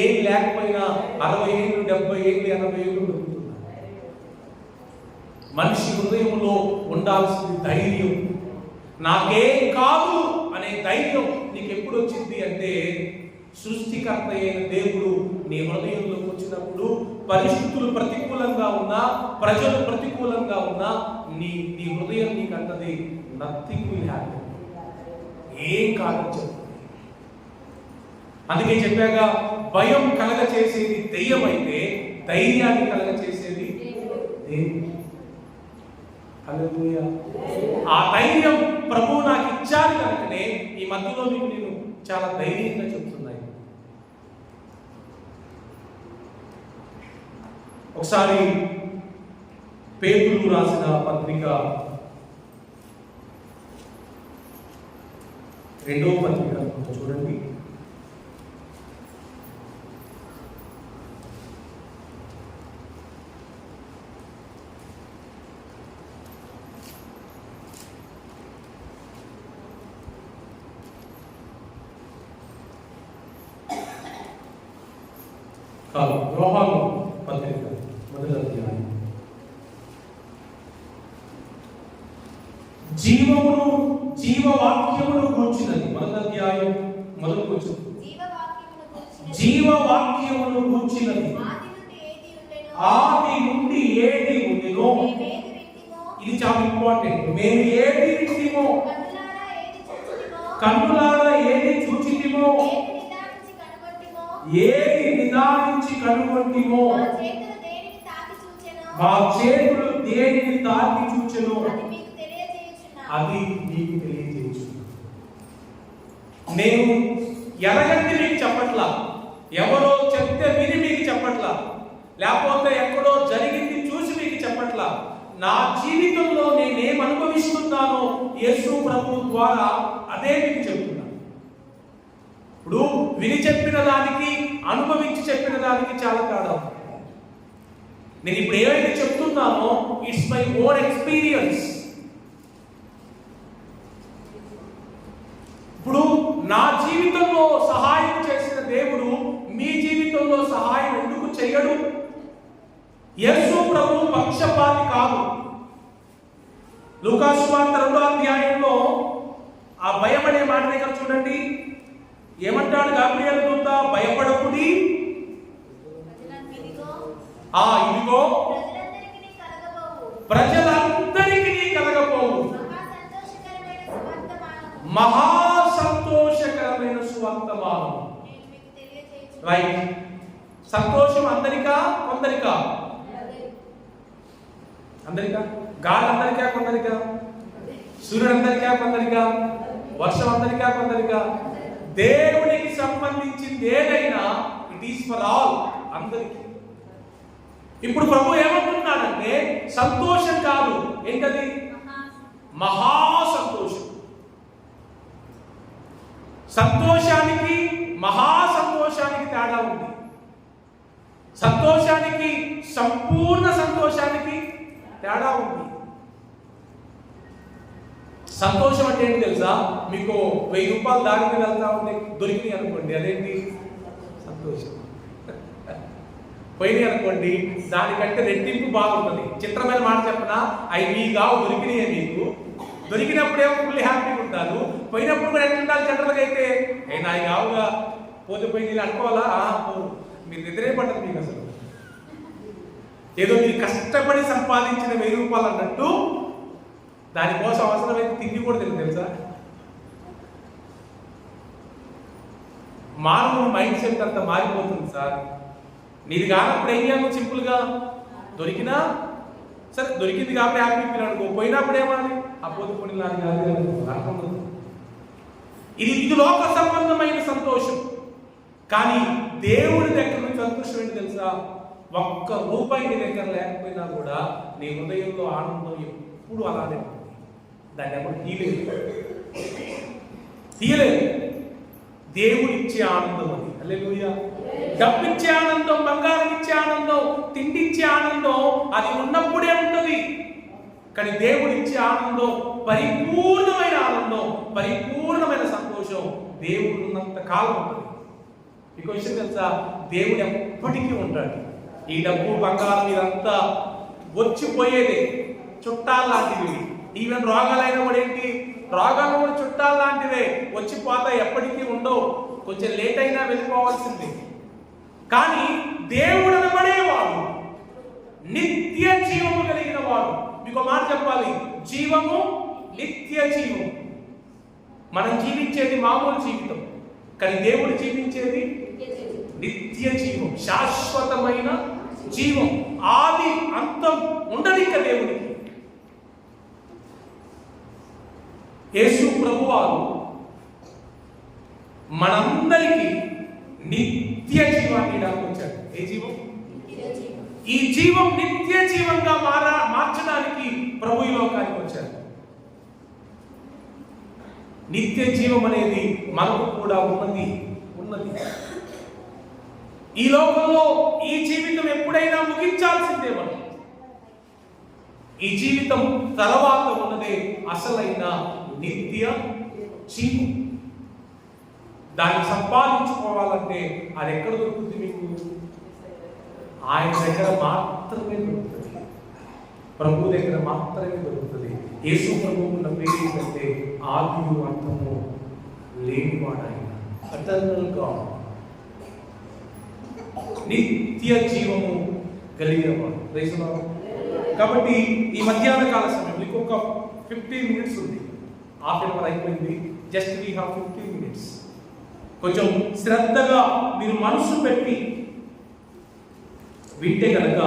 [SPEAKER 1] ఏం లేకపోయినా 60 ఏళ్ళు, 70 ఏళ్ళు, 80 ఏళ్ళు బతుకుతున్నారు. మనిషి హృదయంలో ఉండాల్సింది ధైర్యం. నాకేం కాదు అనే ధైర్యం నీకు ఎప్పుడు వచ్చింది అంటే, సృష్టికర్త అయిన దేవుడు నీ హృదయంలోకి వచ్చినప్పుడు పరిస్థితులు ప్రతికూలంగా ఉన్నా, ప్రజలు ప్రతికూలంగా ఉన్నా, నీ నీ హృదయం నీకు అంటది నథింగ్ విల్ హ్యాపెన్, ఏం కాదని చెప్తుంది. అందుకే చెప్పాగా, భయం కలగ చేసేది దెయ్యం అయితే ధైర్యాన్ని కలగ చేసేది దేవుడు. హల్లెలూయా. ఆ ధైర్యం ప్రభువు నాకు ఇచ్చారు కనుకనే ఈ మధ్యలో మీకు నేను చాలా ధైర్యంగా చెప్తున్నాను. ఒకసారి పేతురు రాసిన పత్రిక 2వ పత్రిక చూడండి. యోహాను పత్రిక 1వ అధ్యాయం. జీవమును జీవవాక్యమును గూర్చినది. 1వ అధ్యాయం మొదటి వచనం. జీవవాక్యమును గూర్చినది. ఆది నుండి ఏది ఉండెనో, ఇది చాలా ఇంపార్టెంట్. మేము ఏది వింటిమో, కన్నులారా ఏది చూచితిమో, ఏది నిదానించి కనుగొంటిమో, మా చేతులు దేనిని తాకి చూచెనో అది మీకు తెలియజేయుచున్నాను. నేను ఎరగంటి మీకు చెప్పట్లా, ఎవరో చెప్తే విని మీకు చెప్పట్లా, లేకపోతే ఎక్కడో జరిగింది చూసి మీకు చెప్పట్లా. నా జీవితంలో నేనేం అనుభవిస్తున్నానో యేసు ప్రభువు ద్వారా అదే మీకు చెప్తున్నాను. ఇప్పుడు విని చెప్పిన దానికి, అనుభవించి చెప్పిన దానికి చాలా తేడా. నేను ఇప్పుడు ఏవైతే చెప్తున్నానో ఇట్స్ మై ఓన్ ఎక్స్పీరియన్స్. ఇప్పుడు నా జీవితంలో సహాయం చేసిన దేవుడు మీ జీవితంలో సహాయం ఎందుకు చేయడు? యేసు ప్రభువు పక్షపాతి కాదు. లూకా సువార్త 2వ అధ్యాయంలో ఆ భయం అనే మాట దగ్గర చూడండి, ఏమంటాడు గాబ్రియేలు దూత? భయపడకుడి, ఇదిగో ప్రజలందరికీ కలగబోవు మహా సంతోషకరమైన సువర్తమానం. రైట్. సంతోషం అందరికా కొందరికా? అందరికా. గాలి అందరికా కొందరికా? సూర్యుడు అందరికా కొందరికా? వర్షం అందరికా కొందరికా? దేవునికి సంబంధించింది ఏదైనా ఇట్ ఈస్ ఫర్ ఆల్, అందరికీ. ఇప్పుడు ప్రభు ఏమంటున్నాడంటే సంతోషం కాదు, ఏంటది? మహా సంతోషం. సంతోషానికి మహా సంతోషానికి తేడా ఉంది. సంతోషానికి సంపూర్ణ సంతోషానికి తేడా ఉంది. సంతోషం అంటే ఏంటి తెలుసా? మీకు 1000 రూపాయలు దారి మీద వెళ్తా ఉంటే దొరికినాయి అనుకోండి, అదేంటి? సంతోషం. పోయినాయి అనుకోండి, దానికంటే రెట్టింపు బాగుంటుంది. చిత్రమైన మాట చెప్పనా? అవి మీ కావు, దొరికినాయి మీకు. దొరికినప్పుడేమో ఫుల్ హ్యాపీగా ఉంటారు, పోయినప్పుడు కూడా ఎట్లా ఉండాలి? జనరల్గా అయితే నాయి కావుగా, పోతే పోయి అనుకోవాలా? మీరు నిద్రే పడ్డది మీకు. అసలు ఏదో మీరు కష్టపడి సంపాదించిన 1000 రూపాయలు అన్నట్టు దానికోసం అవసరమైతే తిండి కూడా తెలుసా? మానవుని మైండ్ సెట్ అంతా మారిపోతుంది సార్. నీది కానప్పుడు ఏం చేయాలి? సింపుల్గా దొరికినా సరే, దొరికింది కాబట్టి హ్యాపీ ఫీల్ అనుకో, పోయినప్పుడు ఏమాలి? ఆ పోతే కొన్ని నాది కాదు. ఇది లోక సంబంధమైన సంతోషం. కానీ దేవుడి దగ్గర నుంచి సంతోషం ఏంటి తెలుసా? ఒక్క రూపాయి నీ దగ్గర లేకపోయినా కూడా నీ హృదయంలో ఆనందం ఎప్పుడు అలానే ఉంటుంది. దాన్ని ఎప్పుడు తీయలేదు. దేవుడిచ్చే ఆనందం అది. హల్లెలూయా. డబ్బిచ్చే ఆనందం, బంగారం ఇచ్చే ఆనందం, తిండిచ్చే ఆనందం అది ఉన్నప్పుడే ఉంటుంది. కానీ దేవుడిచ్చే ఆనందం పరిపూర్ణమైన ఆనందం, పరిపూర్ణమైన సంతోషం దేవుడు ఉన్నంత కాలం ఉంటుంది. మీకు విషయం తెలుసా? దేవుడు ఎప్పటికీ ఉంటాడు. ఈ డబ్బు బంగారం ఇదంతా వచ్చిపోయేదే, చుట్టాలు లాంటివి. ఈవెన్ రోగాలైనా కూడా ఏంటి? రోగాలు కూడా చుట్టాలు లాంటివే, వచ్చిపోతాయి, ఎప్పటికీ ఉండవు. కొంచెం లేట్ అయినా వెళ్ళిపోవాల్సిందే. కానీ దేవుడు అనబడేవాడు నిత్య జీవము కలిగిన వాడు. మీకు మాట చెప్పాలి, జీవము, నిత్య జీవం. మనం జీవించేది మామూలు జీవితం, కానీ దేవుడు జీవించేది నిత్య జీవం, శాశ్వతమైన జీవం. ఆది అంతం ఉండదు ఇక దేవుడికి. యేసు ప్రభువారు మనందరికీ నిత్య జీవాన్ని ఇవ్వడానికి వచ్చాడు. ఏ జీవం? ఈ జీవం నిత్య జీవంగా మార్చడానికి ప్రభు ఈ లోకానికి వచ్చాడు. నిత్య జీవం అనేది మనకు కూడా ఉన్నది. ఈ లోకంలో ఈ జీవితం ఎప్పుడైనా ముగించాల్సిందే. మనం ఈ జీవితం తర్వాత ఉన్నదే అసలైన నిత్య జీవం. దాన్ని సంపాదించుకోవాలంటే అది ఎక్కడ దొరుకుతుంది? మీకు ఆయన దగ్గర మాత్రమే దొరుకుతుంది, ప్రభు దగ్గర మాత్రమే దొరుకుతుంది. యేసు ప్రభువు ఉన్న పేరు ఏంటంటే ఆదియు అంతము లేనివాడు ఆయన, ఎటర్నల్ గాడ్, నిత్య జీవము కలిగిన వాడు. కాబట్టి ఈ మధ్యాహ్న కాల సమయంలో ఇంకొక 15 minutes ఉంది. హాఫ్ అన్ అవర్ అయిపోయింది. Just we have 15 minutes. కొంచెం శ్రద్ధగా మీరు మనసు పెట్టి వింటే కనుక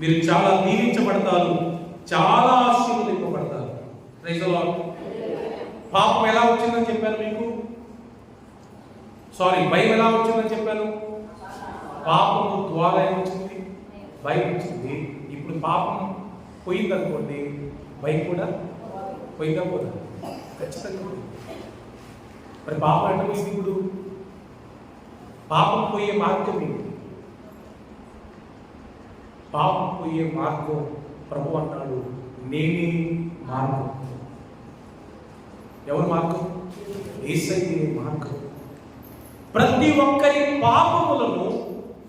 [SPEAKER 1] మీరు చాలా దీవించబడతారు, చాలా ఆశీర్వదింపబడతారు. Praise the lord. పాపం ఎలా వచ్చిందని చెప్పాను మీకు? భయం ఎలా వచ్చిందని చెప్పాను? పాపము ద్వారా ఏమొచ్చింది? భయం వచ్చింది. ఇప్పుడు పాపం పోయిందనుకోండి, భయం కూడా పోయిందా? పోదా? ఖచ్చితంగా. మరి పాపం అంటే పోయింది. ఇప్పుడు పాపం పోయే మార్గం ఏంటి? పాపం పోయే మార్గం ప్రభు అన్నాడు, నేనే మార్గం. ఎవరు మార్గం? యేసయ్యే మార్గం. ప్రతి ఒక్కరి పాపములను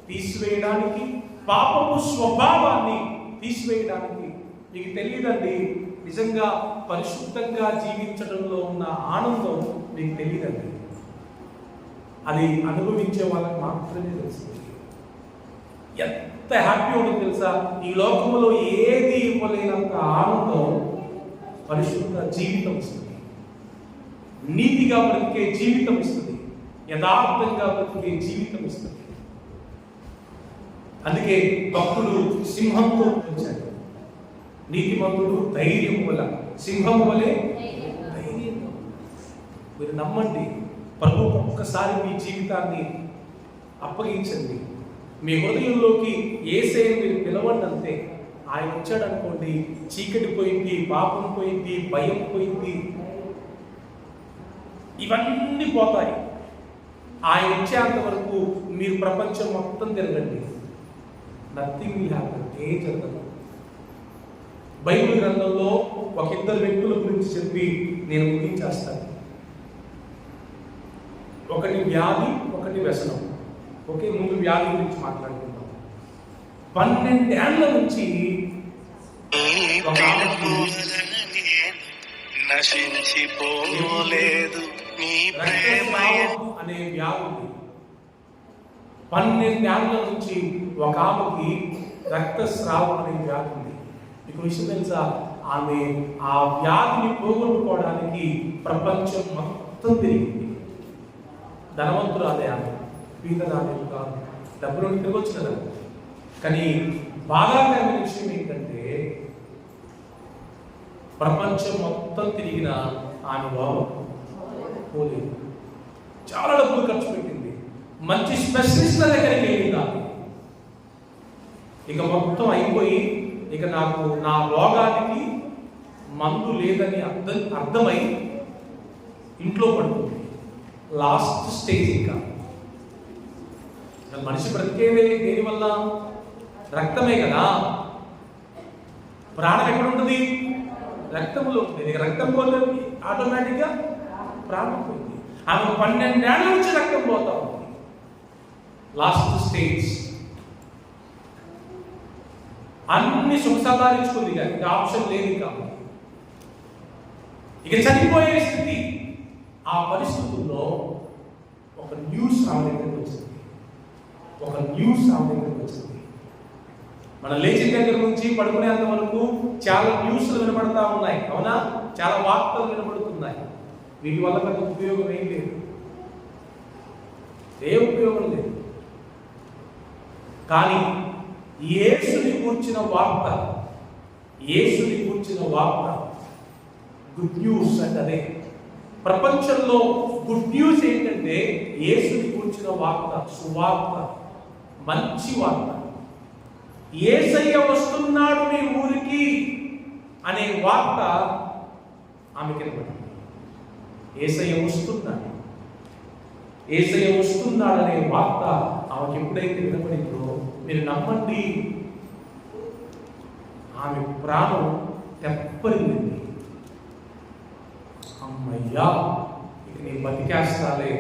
[SPEAKER 1] తీసివేయడానికి, పాపపు స్వభావాన్ని తీసివేయడానికి. మీకు తెలియదండి, నిజంగా పరిశుద్ధంగా జీవించడంలో ఉన్న ఆనందం మీకు తెలియదండి. అది అనుభవించే వాళ్ళకి మాత్రమే తెలుస్తుంది. ఎంత హ్యాపీ ఉంటుంది తెలుసా? ఈ లోకంలో ఏది ఇవ్వలేనంత ఆనందం పరిశుద్ధ జీవితం ఇస్తుంది, నీతిగా బ్రతికే జీవితం ఇస్తుంది, యథార్థంగా బ్రతికే జీవితం ఇస్తుంది. అందుకే భక్తుడు సింహంతో పోల్చాడు. నీతిమంతుడు ధైర్యం వల్ల, సింహం వలె ధైర్యం. మీరు నమ్మండి, ప్రభు ఒక్కసారి మీ జీవితాన్ని అప్పగించండి. మీ హృదయంలోకి యేసయ్యను మీరు పిలవండి అంతే. ఆయన వచ్చాడు అనుకోండి, చీకటి పోయింది, పాపం పోయింది, భయం పోయింది, ఇవన్నీ పోతాయి. ఆయన వచ్చేంత వరకు మీరు ప్రపంచం మొత్తం తిరగండి, నథింగ్ విల్ హ్యాపెన్. ఏం జరగదు. బైబిల్ గ్రంథంలో ఒక ఇద్దరు వ్యక్తుల గురించి చెప్పి నేను ముగించేస్తాను. ఒకటి వ్యాధి, ఒకటి వ్యసనం. ఓకే, ముందు వ్యాధి గురించి మాట్లాడుకుందాం. 12 ఏళ్ల నుంచి అనే వ్యాధి ఉంది. 12 ఏళ్ల నుంచి ఒక ఆమెకి రక్తస్రావం అనే వ్యాధి ఉంది. మీకు విషయం తెలుసా? ఆమె ఆ వ్యాధిని పోగొట్టుకోవడానికి ప్రపంచం మొత్తం తిరిగింది. ధనవంతురాలే ఆమె, పీతరాలే కాదు, డబ్బులు తిరగొచ్చు కదా. కానీ బాధాకరమైన విషయం ఏంటంటే ప్రపంచం మొత్తం తిరిగిన ఆమె పోలేదు. చాలా డబ్బులు ఖర్చు పెట్టింది, మంచి స్పెషలిస్ట్ల దగ్గరికి వెళ్ళింది ఆమె. ఇక మొత్తం అయిపోయి, ఇక నాకు నా రోగానికి మందు లేదని అర్థమై ఇంట్లో పడుతుంది. Last stage. ఇంకా మనిషి బ్రతికేదే దేనివల్ల? రక్తమే కదా. ప్రాణం ఎక్కడ ఉంటుంది? రక్తంలో ఉంటుంది. రక్తం పోతే ఆటోమేటిక్గా ప్రాణం పోయింది. ఆమె 12 ఏళ్ల నుంచి రక్తం పోతా ఉంది. Last stage. అన్ని సుఖసాధారించుకుంది, కానీ ఆప్షన్ లేదు. ఇక చనిపోయే స్థితి. ఆ పరిస్థితుల్లో ఒక న్యూస్ ఆమె దగ్గరికి వచ్చింది. మన లేచిన దగ్గర నుంచి పడుకునేంత వరకు చాలా న్యూస్లు వినపడతా ఉన్నాయి, అవునా? చాలా వార్తలు వినపడుతున్నాయి. వీటి వల్ల పెద్ద ఉపయోగం ఏం లేదు, ఏ ఉపయోగం లేదు. కానీ యేసుని గూర్చిన వార్త గుడ్ న్యూస్ అంటే అదే. ప్రపంచంలో గుడ్ న్యూస్ ఏంటంటే యేసుని గూర్చిన వార్త, సువార్త, మంచి వార్త. యేసయ్య వస్తున్నాడు మీ ఊరికి అనే వార్త ఆమెకి వినపడింది. యేసయ్య వస్తున్నాడు అనే వార్త ఆమెకి ఎప్పుడైతే వినపడిందో, మీరు నమ్మండి, ఆమె ప్రాణం తెప్పరింది. అమ్మయ్యా, ఇక నేను బతికేస్తాలే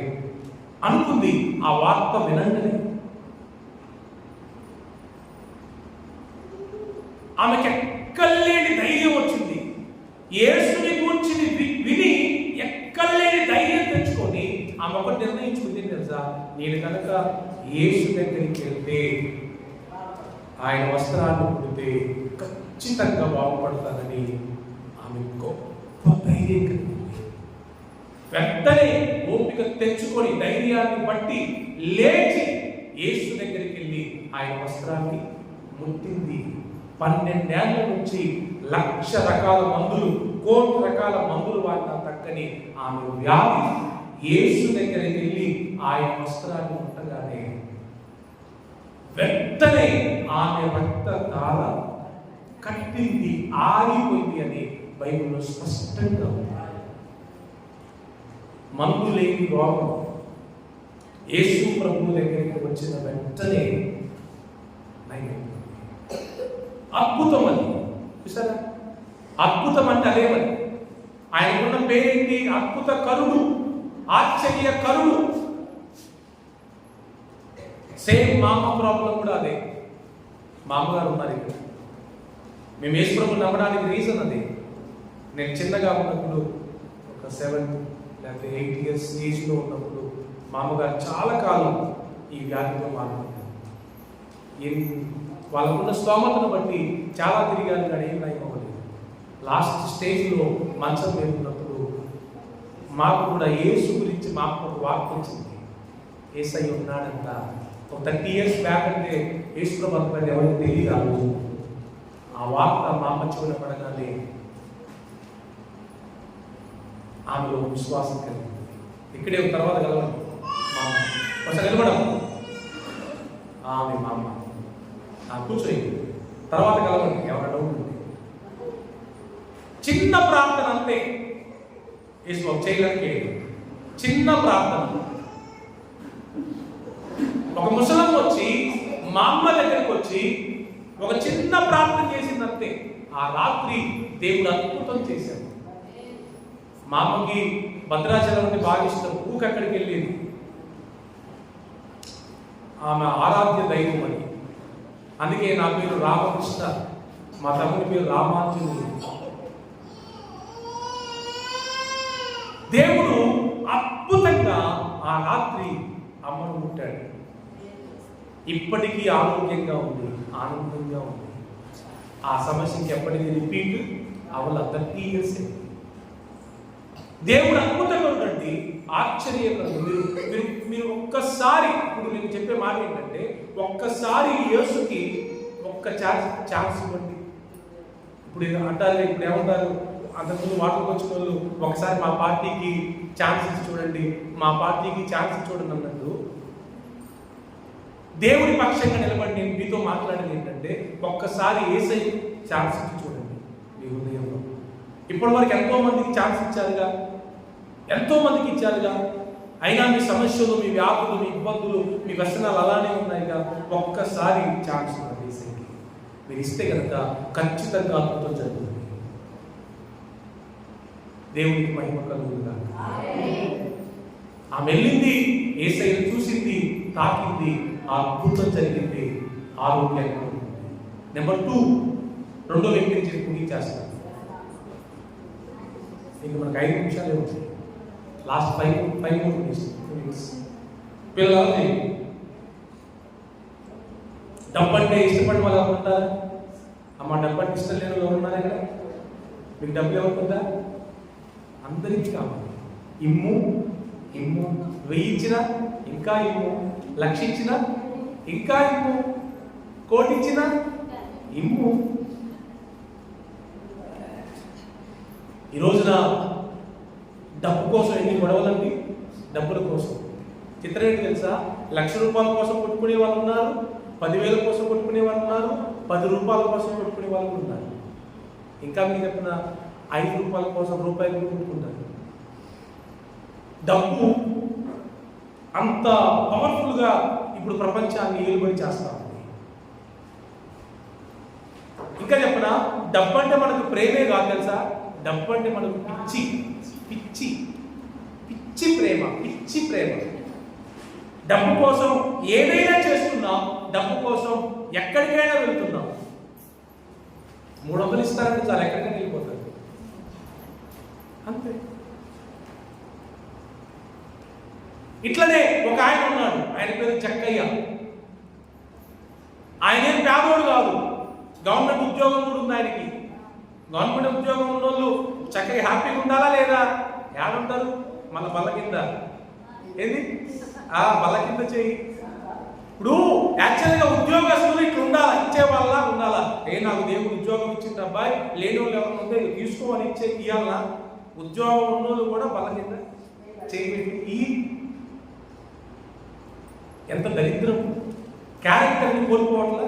[SPEAKER 1] అనుకుంది ఆ వార్త వినండి. ఆమెకి ఎక్కలేని ధైర్యం వచ్చింది. యేసుని గూర్చిని విని ఎక్కలేని ధైర్యం తెచ్చుకొని ఆమె ఒకటి నిర్ణయించుకుంది, తెలుసా? నేను కనుక యేసు దగ్గరికి వెళ్తే, ఆయన వస్త్రాన్ని పుడితే ఖచ్చితంగా బాగుపడతానని ఆమె గొప్ప ధైర్యం కలిగింది. వెంటనే ఓపిక తెచ్చుకొని ధైర్యాన్ని బట్టి లేచి యేసు దగ్గరికి వెళ్ళి ఆయన వస్త్రాన్ని ముట్టింది. 12 ఏళ్ల నుంచి 1,00,000 రకాల మందులు, 1,00,00,000 రకాల మందులు వాడిన తక్కని ఆమె వ్యాధి యేసు దగ్గరికి వెళ్ళి ఆయన వస్త్రాన్ని ముట్టగానే వెంటనే ఆమె రక్తధార కట్టింది, ఆగిపోయింది అని బైబిల్లో స్పష్టంగా ఉంది. మందు లేని రోగం యేసు ప్రభు దగ్గరికి వచ్చిన వెంటనే అద్భుతం అని చూసారా? అద్భుతం అంటే అదేమని, ఆయనకున్న పేరేంటి? అద్భుత కరుడు, ఆశ్చర్య కరుడు. సేమ్ మా అమ్మ ప్రాబ్లం కూడా అదే. మా అమ్మగారు ఉన్నారు ఇక్కడ. మేము యేసు ప్రభువుని నమ్మడానికి రీజన్ అదే. నేను చిన్నగా ఉన్నప్పుడు, ఒక 7 లేకపోతే 8 ఇయర్స్ ఏజ్లో ఉన్నప్పుడు మా అమ్మగారు చాలా కాలం ఈ వ్యాధితో మాట్లాడారు. వాళ్ళకున్న స్తోమతను బట్టి చాలా తిరిగారు, కానీ ఏం నయం అవ్వలేదు. లాస్ట్ స్టేజ్లో మంచం మీద ఉన్నప్పుడు మాకు కూడా యేసు గురించి మాకు ఒక వార్త వచ్చింది. యేసయ్య ఉన్నాడంట. ఒక 30 ఇయర్స్ బ్యాక్ అంటే యేసు ప్రభు ఎవరికి తెలియదు ఆ రోజు. ఆ వార్త మా అమ్మ చెవున పడగానే ఆమెలో విశ్వాసం కలిగింది. ఇక్కడే తర్వాత కలవండి మా అమ్మ ఒకసారి నిలబడం. ఆమె మా అమ్మ కూర్చొని తర్వాత కలవండి, ఎవరైనా డౌట్ ఉంది. చిన్న ప్రార్థన అంతే, చేయడానికి చిన్న ప్రార్థన. ఒక ముసలం వచ్చి మా అమ్మ దగ్గరకు వచ్చి ఒక చిన్న ప్రార్థన చేసిందంతే. ఆ రాత్రి దేవుడు అద్భుతం చేశాడు. మా అమ్మకి భద్రాచలం అంటే బాగా ఇష్టం, ఊకక్కడికి వెళ్ళేది. ఆమె ఆరాధ్య దైవం అని. అందుకే నా పేరు రామకృష్ణ, మా తమ్ముడి పేరు రామాంజనేయులు. దేవుడు అద్భుతంగా ఆ రాత్రి అమ్మను ముట్టాడు. ఇప్పటికీ ఆరోగ్యంగా ఉంది, ఆనందంగా ఉంది. ఆ సమస్యకి ఎప్పటికీ రిపీట్ అవల 30 ఇయర్స్. దేవుడు అద్భుతంగా ఉండండి, ఆశ్చర్యకరుడు. మీరు ఒక్కసారి, ఇప్పుడు నేను చెప్పే మాట ఏంటంటే, ఒక్కసారి యేసుకి ఒక్క ఛాన్స్ ఇవ్వండి. ఇప్పుడు అంటారు, ఇప్పుడు ఏమంటారు, అంతకుముందు మాటలకు వచ్చిన వాళ్ళు ఒకసారి మా పార్టీకి ఛాన్స్ ఇచ్చి చూడండి, మా పార్టీకి ఛాన్స్ ఇచ్చి చూడండి అన్నట్టు. దేవుడి పక్షంగా నిలబడి నేను మీతో మాట్లాడేది ఏంటంటే, ఒక్కసారి యేసయ్య ఛాన్స్ ఇచ్చి చూడండి మీ హృదయంలో. ఇప్పటి వరకు ఎంతో మందికి ఛాన్స్ ఇచ్చారుగా, అయినా మీ సమస్యలు, మీ వ్యాధులు, మీ ఇబ్బందులు, మీ వ్యసనాలు అలానే ఉన్నాయిగా. ఒక్కసారి ఛాన్స్ ఉన్నది యేసయ్యకి. మీరు ఇస్తే కనుక ఖచ్చితంగా అద్భుతం జరుగుతుంది. దేవునికి మహిమ కలుగుతుందా? ఆమె వెళ్ళింది, యేసయ్యను చూసింది, తాకింది, ఆ అద్భుతం జరిగింది, ఆరోగ్యంగా ఉంది. నెంబర్ 2, రెండో వ్యక్తిని ముగించేస్తాను. ఇంక మనకు 5 నిమిషాలే ఉంది. Last 5 minutes. పిల్లలు డబ్బు అంటే ఇష్టపడి వాళ్ళు ఉంటారు. అమ్మ డబ్బు అంటే ఇష్టం లేని వాళ్ళు ఉన్నారు ఇక్కడ. మీకు డబ్బు ఎవరుకుందా? అందరికీ కావాలి. ఇమ్ము 1000 ఇచ్చినా ఇంకా ఇమ్ము, 1,00,000 ఇచ్చినా ఇంకా ఇమ్ము, 1,00,00,000 ఇచ్చినా ఇమ్ము. ఈ రోజున డబ్బు కోసం ఎన్ని గొడవలండి. డబ్బుల కోసం చిత్రం ఏంటి తెలుసా? 1,00,000 రూపాయల కోసం కొట్టుకునే వాళ్ళు ఉన్నారు, 10,000 కోసం కొట్టుకునే వాళ్ళు ఉన్నారు, 10 రూపాయల కోసం కొట్టుకునే వాళ్ళు ఉన్నారు. ఇంకా మీకు చెప్పిన 5 రూపాయల కోసం రూపాయలు కొట్టుకుంటారు. డబ్బు అంత పవర్ఫుల్గా ఇప్పుడు ప్రపంచాన్ని ఏలుబడి చేస్తా ఉంది. ఇంకా చెప్పిన డబ్బు అంటే మనకు ప్రేమే కాదు తెలుసా? డబ్బు అంటే మనకు పిచ్చి ప్రేమ. డబ్బు కోసం ఏదైనా చేస్తున్నాం, డబ్బు కోసం ఎక్కడికైనా వెళ్తున్నాం. 300 ఇస్తారంటే చాలా ఎక్కడికైనా వెళ్ళిపోతారు అంతే. ఇట్లనే ఒక ఆయన ఉన్నాడు, ఆయన పేరు జక్కయ్య. ఆయనేం పేదోడు కాదు, గవర్నమెంట్ ఉద్యోగం కూడా ఉంది ఆయనకి. గవర్నమెంట్ ఉద్యోగం ఉన్న వాళ్ళు చక్కగా హ్యాపీగా ఉండాలా లేదా? ఏడుంటారు మళ్ళీ బల్ల కింద. ఏది బల్ల కింద చేయి. ఇప్పుడు యాక్చువల్గా ఉద్యోగస్తులు ఇట్లా ఉండాలా, ఇచ్చే వాళ్ళ ఉండాలా? నాకు దేవుడు ఉద్యోగం ఇచ్చింది అబ్బాయి, లేని వాళ్ళు ఎవరు ఉంటే తీసుకోవాలి, ఇవ్వాలా? ఉద్యోగం ఉన్నోళ్ళు కూడా బల్ల కింద చేయి. ఎంత దరిద్రం! క్యారెక్టర్ని కోల్పోవట్ల,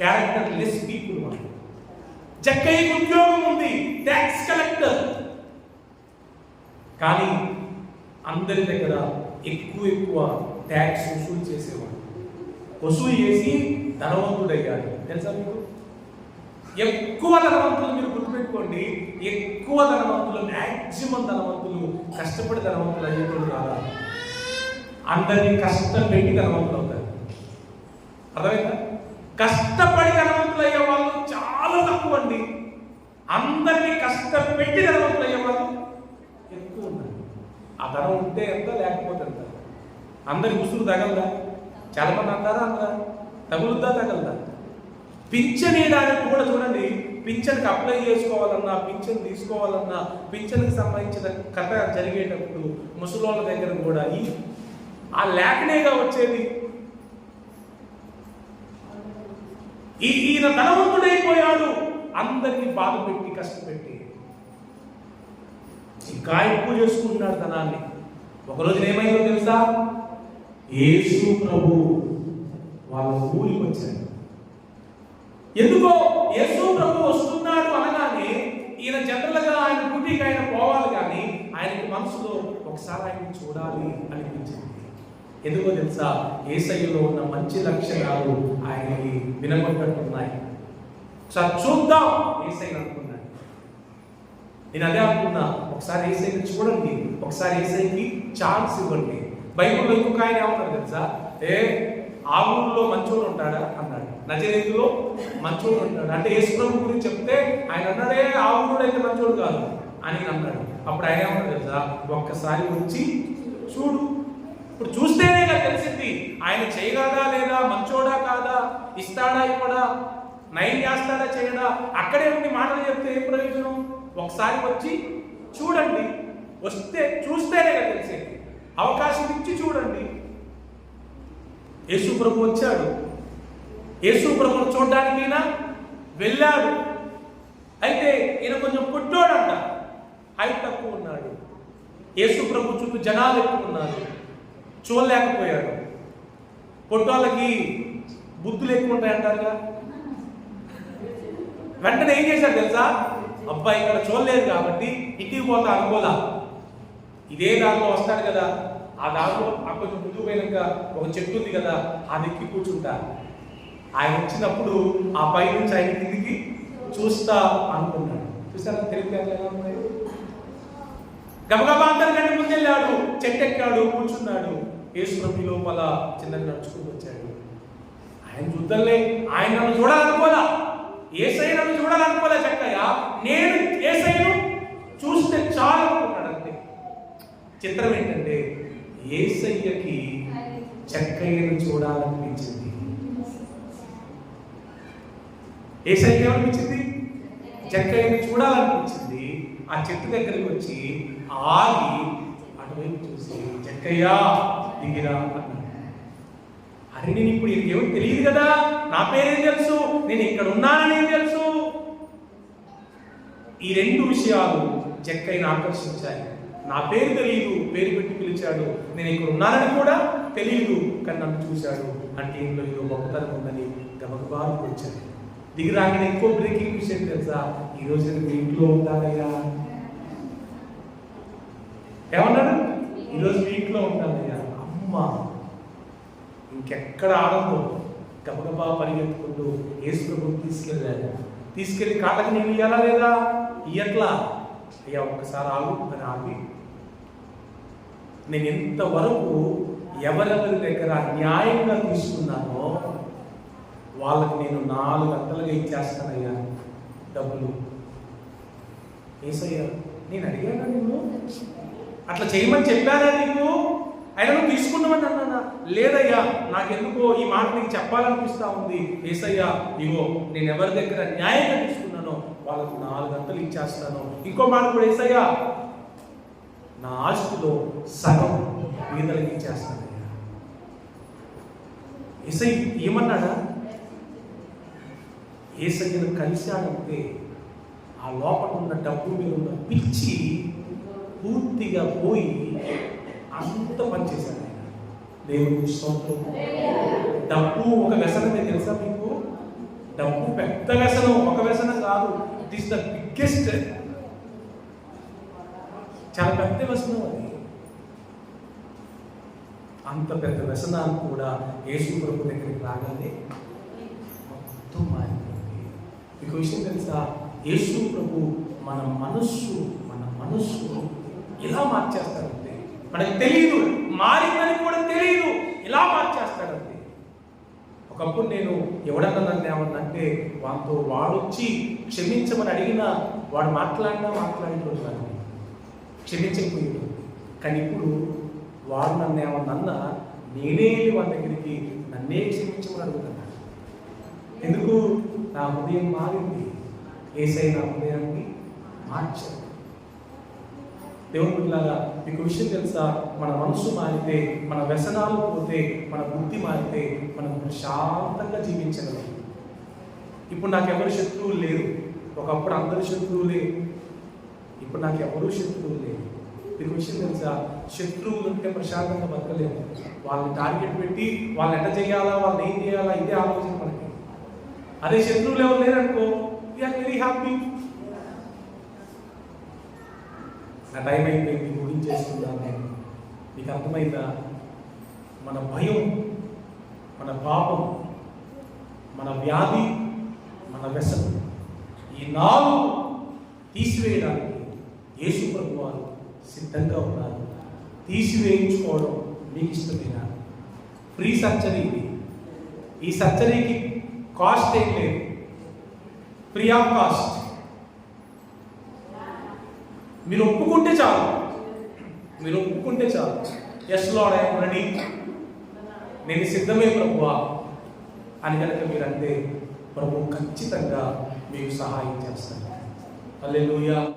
[SPEAKER 1] క్యారెక్టర్ లెస్ పీపుల్. జక్కయ్యకి ఉద్యోగం ఉంది, ట్యాక్స్ కలెక్టర్. కానీ అందరి దగ్గర ఎక్కువ ట్యాక్స్ వసూలు చేసేవాడు. వసూలు చేసి ధనవంతుడయ్యాడు తెలుసా మీకు? ఎక్కువ ధనవంతులు మీరు గుర్తుపెట్టుకోండి, ఎక్కువ ధనవంతులు, మ్యాక్సిమం ధనవంతులు కష్టపడి ధనవంతులు అయ్యేటోళ్ళు కాదా? అందరినీ కష్టం పెట్టి ధనవంతులు అవుతారు. అర్థమైందా? కష్టపడి ధనవంతులు అయ్యే వాళ్ళు చాలా తక్కువ అండి. అందరినీ కష్టం పెట్టి ధనవంతులు అయ్యే వాళ్ళు ఎక్కువ ఉన్నారు. ఆ ధనం ఉంటే ఎంత, లేకపోతే ఎంత. అందరి ముసుగు తగలదా? చాలా మంది అంటారా? అందరా తగులుద్దా? తగలదా? పింఛన్ ఇవ్వడానికి కూడా చూడండి, పింఛన్కి అప్లై చేసుకోవాలన్నా, పింఛన్ తీసుకోవాలన్నా, పింఛన్కి సంబంధించిన కథ జరిగేటప్పుడు ముసలోళ్ళ దగ్గర కూడా ఆ లేకనేగా వచ్చేది. ఈయన ధనవంతుడైపోయాడు, అందరినీ బాధ పెట్టి కష్టపెట్టి ఇంకా ఎక్కువ చేసుకుంటున్నాడు ధనాన్ని. ఒకరోజు ఏమైందో తెలుసా? యేసు ప్రభు వాళ్ళ ఊరికి వచ్చాడు. ఎందుకో యేసు ప్రభు వస్తున్నాడు అనగానే ఈయన జనరల్గా ఆయన డ్యూటీకి ఆయన పోవాలి, కానీ ఆయనకి మనసులో ఒకసారి ఆయన చూడాలి అనిపించింది. ఎందుకో తెలుసా? యేసయ్యలో ఉన్న మంచి లక్షణాలు ఆయనకి వినగొట్టున్నాయి. ఒకసారి చూద్దాం యేసయ్యని అనుకున్నాడు. నేను అదే అనుకున్నా, ఒకసారి యేసయ్యని చూడండి, ఒకసారి యేసయ్యకి ఛాన్స్ ఇవ్వండి. బైబిల్లో ఇంకొక ఆయన ఏమన్నాడు తెలుసా? ఆ ఊళ్ళో మంచోడు ఉంటాడా అన్నాడు. నజరేతులో మంచోడు ఉంటాడు అంటే యేసు ప్రభు గురించి చెప్తే ఆయన అన్నాడే ఆ ఊళ్ళో అయితే మంచోడు కాదు అని అన్నాడు. అప్పుడు ఆయన ఏమన్నాడు తెలుసా? ఒక్కసారి వచ్చి చూడు. ఇప్పుడు చూస్తేనే తెలిసింది ఆయన చేయగలదా లేదా, మంచోడా కాదా, ఇస్తాడా ఇవ్వడా, నయం చేస్తాడా చేయడా. అక్కడే ఉండి మాటలు చెప్తే ఏం ప్రయోజనం? ఒకసారి వచ్చి చూడండి, చూస్తేనే తెలిసేది. అవకాశం ఇచ్చి చూడండి. యేసు ప్రభు వచ్చాడు, యేసు ప్రభుని చూడడానికి ఈయన వెళ్ళాడు. అయితే ఈయన కొంచెం పుట్టోడంట, హైట్ తక్కువ ఉన్నాడు. యేసు ప్రభు చుట్టూ జనాలు ఎక్కువ ఉన్నారు, చూడలేకపోయాడు. పొట్టోళ్ళకి బుద్ధులు ఎక్కువ ఉంటాయి అంటారుగా. వెంటనే ఏం చేశాడు తెలుసా? అబ్బాయి ఇక్కడ చూడలేదు కాబట్టి ఇంటికి పోతా అనుకోలా, ఇదే దారిలో వస్తాడు కదా, ఆ దారిలో కొంచెం ముందుకు పోయినాక ఒక చెట్టు ఉంది కదా, అది ఎక్కి కూర్చుంటా. ఆయన వచ్చినప్పుడు ఆ పై నుంచి ఆయన కిందికి చూస్తా అనుకున్నాడు. చూసారా తెలివితేటలు ఉన్నాయి? గబగబా అందరికంటే ముందెళ్ళాడు, చెట్టు ఎక్కాడు, కూర్చున్నాడు. యేసు ప్రభు లోపల చిన్నగా నడుచుకుంటూ వచ్చాడు. ఆయన చూద్దాంలే, ఆయన నన్ను చూడాలనుకోలా, యేసయ్య నన్ను చూడాలనుకోలే. చక్కగా నేను యేసయ్యను చూస్తే చాలు అనుకున్నాడు. అంతే, చిత్రం ఏంటంటే యేసయ్యకి జక్కయ్యను చూడాలనిపించింది. యేసయ్యకి ఏమనిపించింది? జక్కయ్యను చూడాలనిపించింది. ఆ చెట్టు దగ్గరికి వచ్చి ఆగి అటువైపు చూసి జక్కయ్య దిగిరా అన్నాడు. అరే నేను ఇప్పుడు ఏమో తెలియదు కదా, నా పేరేం తెలుసు, నేను ఇక్కడ ఉన్నానని ఏం తెలుసు. ఈ రెండు విషయాలు జక్కయ్యను ఆకర్షించాయి. నా పేరు తెలియదు, పేరు పెట్టి పిలిచాడు. నేను ఇక్కడ ఉన్నానని కూడా తెలియదు, కానీ నన్ను చూశాడు అంటే ఇంట్లో ఏదో గొప్పతనం ఉందని గబగబాకు వచ్చాడు. దిగిరాగానే ఎక్కువ బ్రేకింగ్ విషయం తెలుసా? ఈరోజు నేను మీ ఇంట్లో ఉంటానయ్యా. ఏమన్నాడు? ఈరోజు మీ ఇంట్లో ఉంటానయ్యా. అమ్మ ఇంకెక్కడ ఆనందం. గబగబా పరిగెత్తుకుంటూ యేసు ప్రభువుని తీసుకెళ్ళాడు. తీసుకెళ్ళి కాళ్ళకి నేను ఇయ్యాలా లేదా? ఇయ్యట్లా. అయ్యా ఒక్కసారి ఆగు అని ఆగి, నేను ఎంతవరకు ఎవరెవరి దగ్గర న్యాయంగా తీసుకున్నానో వాళ్ళకి నేను 4 గంటలుగా ఇచ్చేస్తానయ్యా డబ్బులు. యేసయ్యా నేను అడిగానా నిన్ను? అట్లా చేయమని చెప్పానా నీకు? అయినా నువ్వు తీసుకున్నామని అన్నానా? లేదయ్యా, నాకెందుకో ఈ మాట నీకు చెప్పాలనిపిస్తా ఉంది. యేసయ్యా ఇగో నేను ఎవరి దగ్గర న్యాయంగా తీసుకున్నానో వాళ్ళకు 4 గంటలు ఇచ్చేస్తాను. ఇంకో మాట కూడా, యేసయ్యా నా ఆస్తిలో సగం పేదలకి ఇచ్చేస్తానయ్యా. యేసయ్య ఏమన్నాడా? యేసయ్యను కలిశాడంటే ఆ లోపల ఉన్న డబ్బు మీద ఉన్న పిచ్చి పూర్తిగా పోయి అంత పనిచేశాడు ఆయన. దేవుని స్తోత్రం. డబ్బు ఒక వ్యసనమే తెలుసా మీకు? డబ్బు పెద్ద వ్యసనం, ఒక వ్యసనం కాదు. ఇట్ ఈస్ ద బిగ్గెస్ట్, చాలా పెద్ద వ్యసనం అది. అంత పెద్ద వ్యసనాన్ని కూడా యేసు ప్రభు దగ్గరికి రాగానే మొత్తం మారిపోయింది. మీకు విషయం తెలుసా? యేసు ప్రభు మన మనస్సు ఇలా మార్చేస్తాడంటే మనకు తెలియదు, మారిందని కూడా తెలియదు, ఇలా మార్చేస్తాడంతే. ఒకప్పుడు నేను ఎవడన్నా నన్ను ఏమన్నంటే వాడొచ్చి క్షమించమని అడిగినా వాడు మాట్లాడిపోతున్నాను, క్షమించకపోయాడు. కానీ ఇప్పుడు వాడు నన్ను ఏమన్నా నేనే వాడి దగ్గరికి నన్నే క్షమించమని అడుగుతున్నాను. ఎందుకు? నా హృదయం మారింది. యేసయ్య నా హృదయాన్ని మార్చాడు. దేవుని బిడ్డలారా, మీకు విషయం తెలుసా? మన మనసు మారితే, మన వ్యసనాలు పోతే, మన బుద్ధి మారితే మనం ప్రశాంతంగా జీవించగలం. ఇప్పుడు నాకు ఎవరు శత్రువులు లేరు. ఒకప్పుడు అందరు శత్రువులే, ఇప్పుడు నాకు ఎవరు శత్రువులు లేరు. మీకు విషయం తెలుసా? శత్రువులు ఉంటే ప్రశాంతంగా బతకలేము. వాళ్ళని టార్గెట్ పెట్టి వాళ్ళని ఎట్ట చేయాలా, వాళ్ళని ఏం చేయాలా, ఇదే ఆలోచన మనకి. అదే శత్రువులు ఎవరు లేరనుకో, వీఆర్ వెరీ హ్యాపీ. నా టైం అయిపోయింది, ముగించేస్తున్నాను నేను. మీకు అర్థమైందా? మన భయం, మన పాపం, మన వ్యాధి, మన వ్యసనం, ఈ 4 తీసివేయడానికి యేసు ప్రభు వారు సిద్ధంగా ఉన్నారు. తీసివేయించుకోవడం మీకు ఇష్టమేనా? ఫ్రీ సర్జరీ ఇది. ఈ సర్జరీకి కాస్ట్ ఏం లేదు, ఫ్రీ ఆఫ్ కాస్ట్. మీరు ఒప్పుకుంటే చాలు, yes Lord, I am ready, నేను సిద్ధమే ప్రభువా అని కనుక మీరంటే ప్రభు ఖచ్చితంగా మీకు సహాయం చేస్తాను. హల్లెలూయా.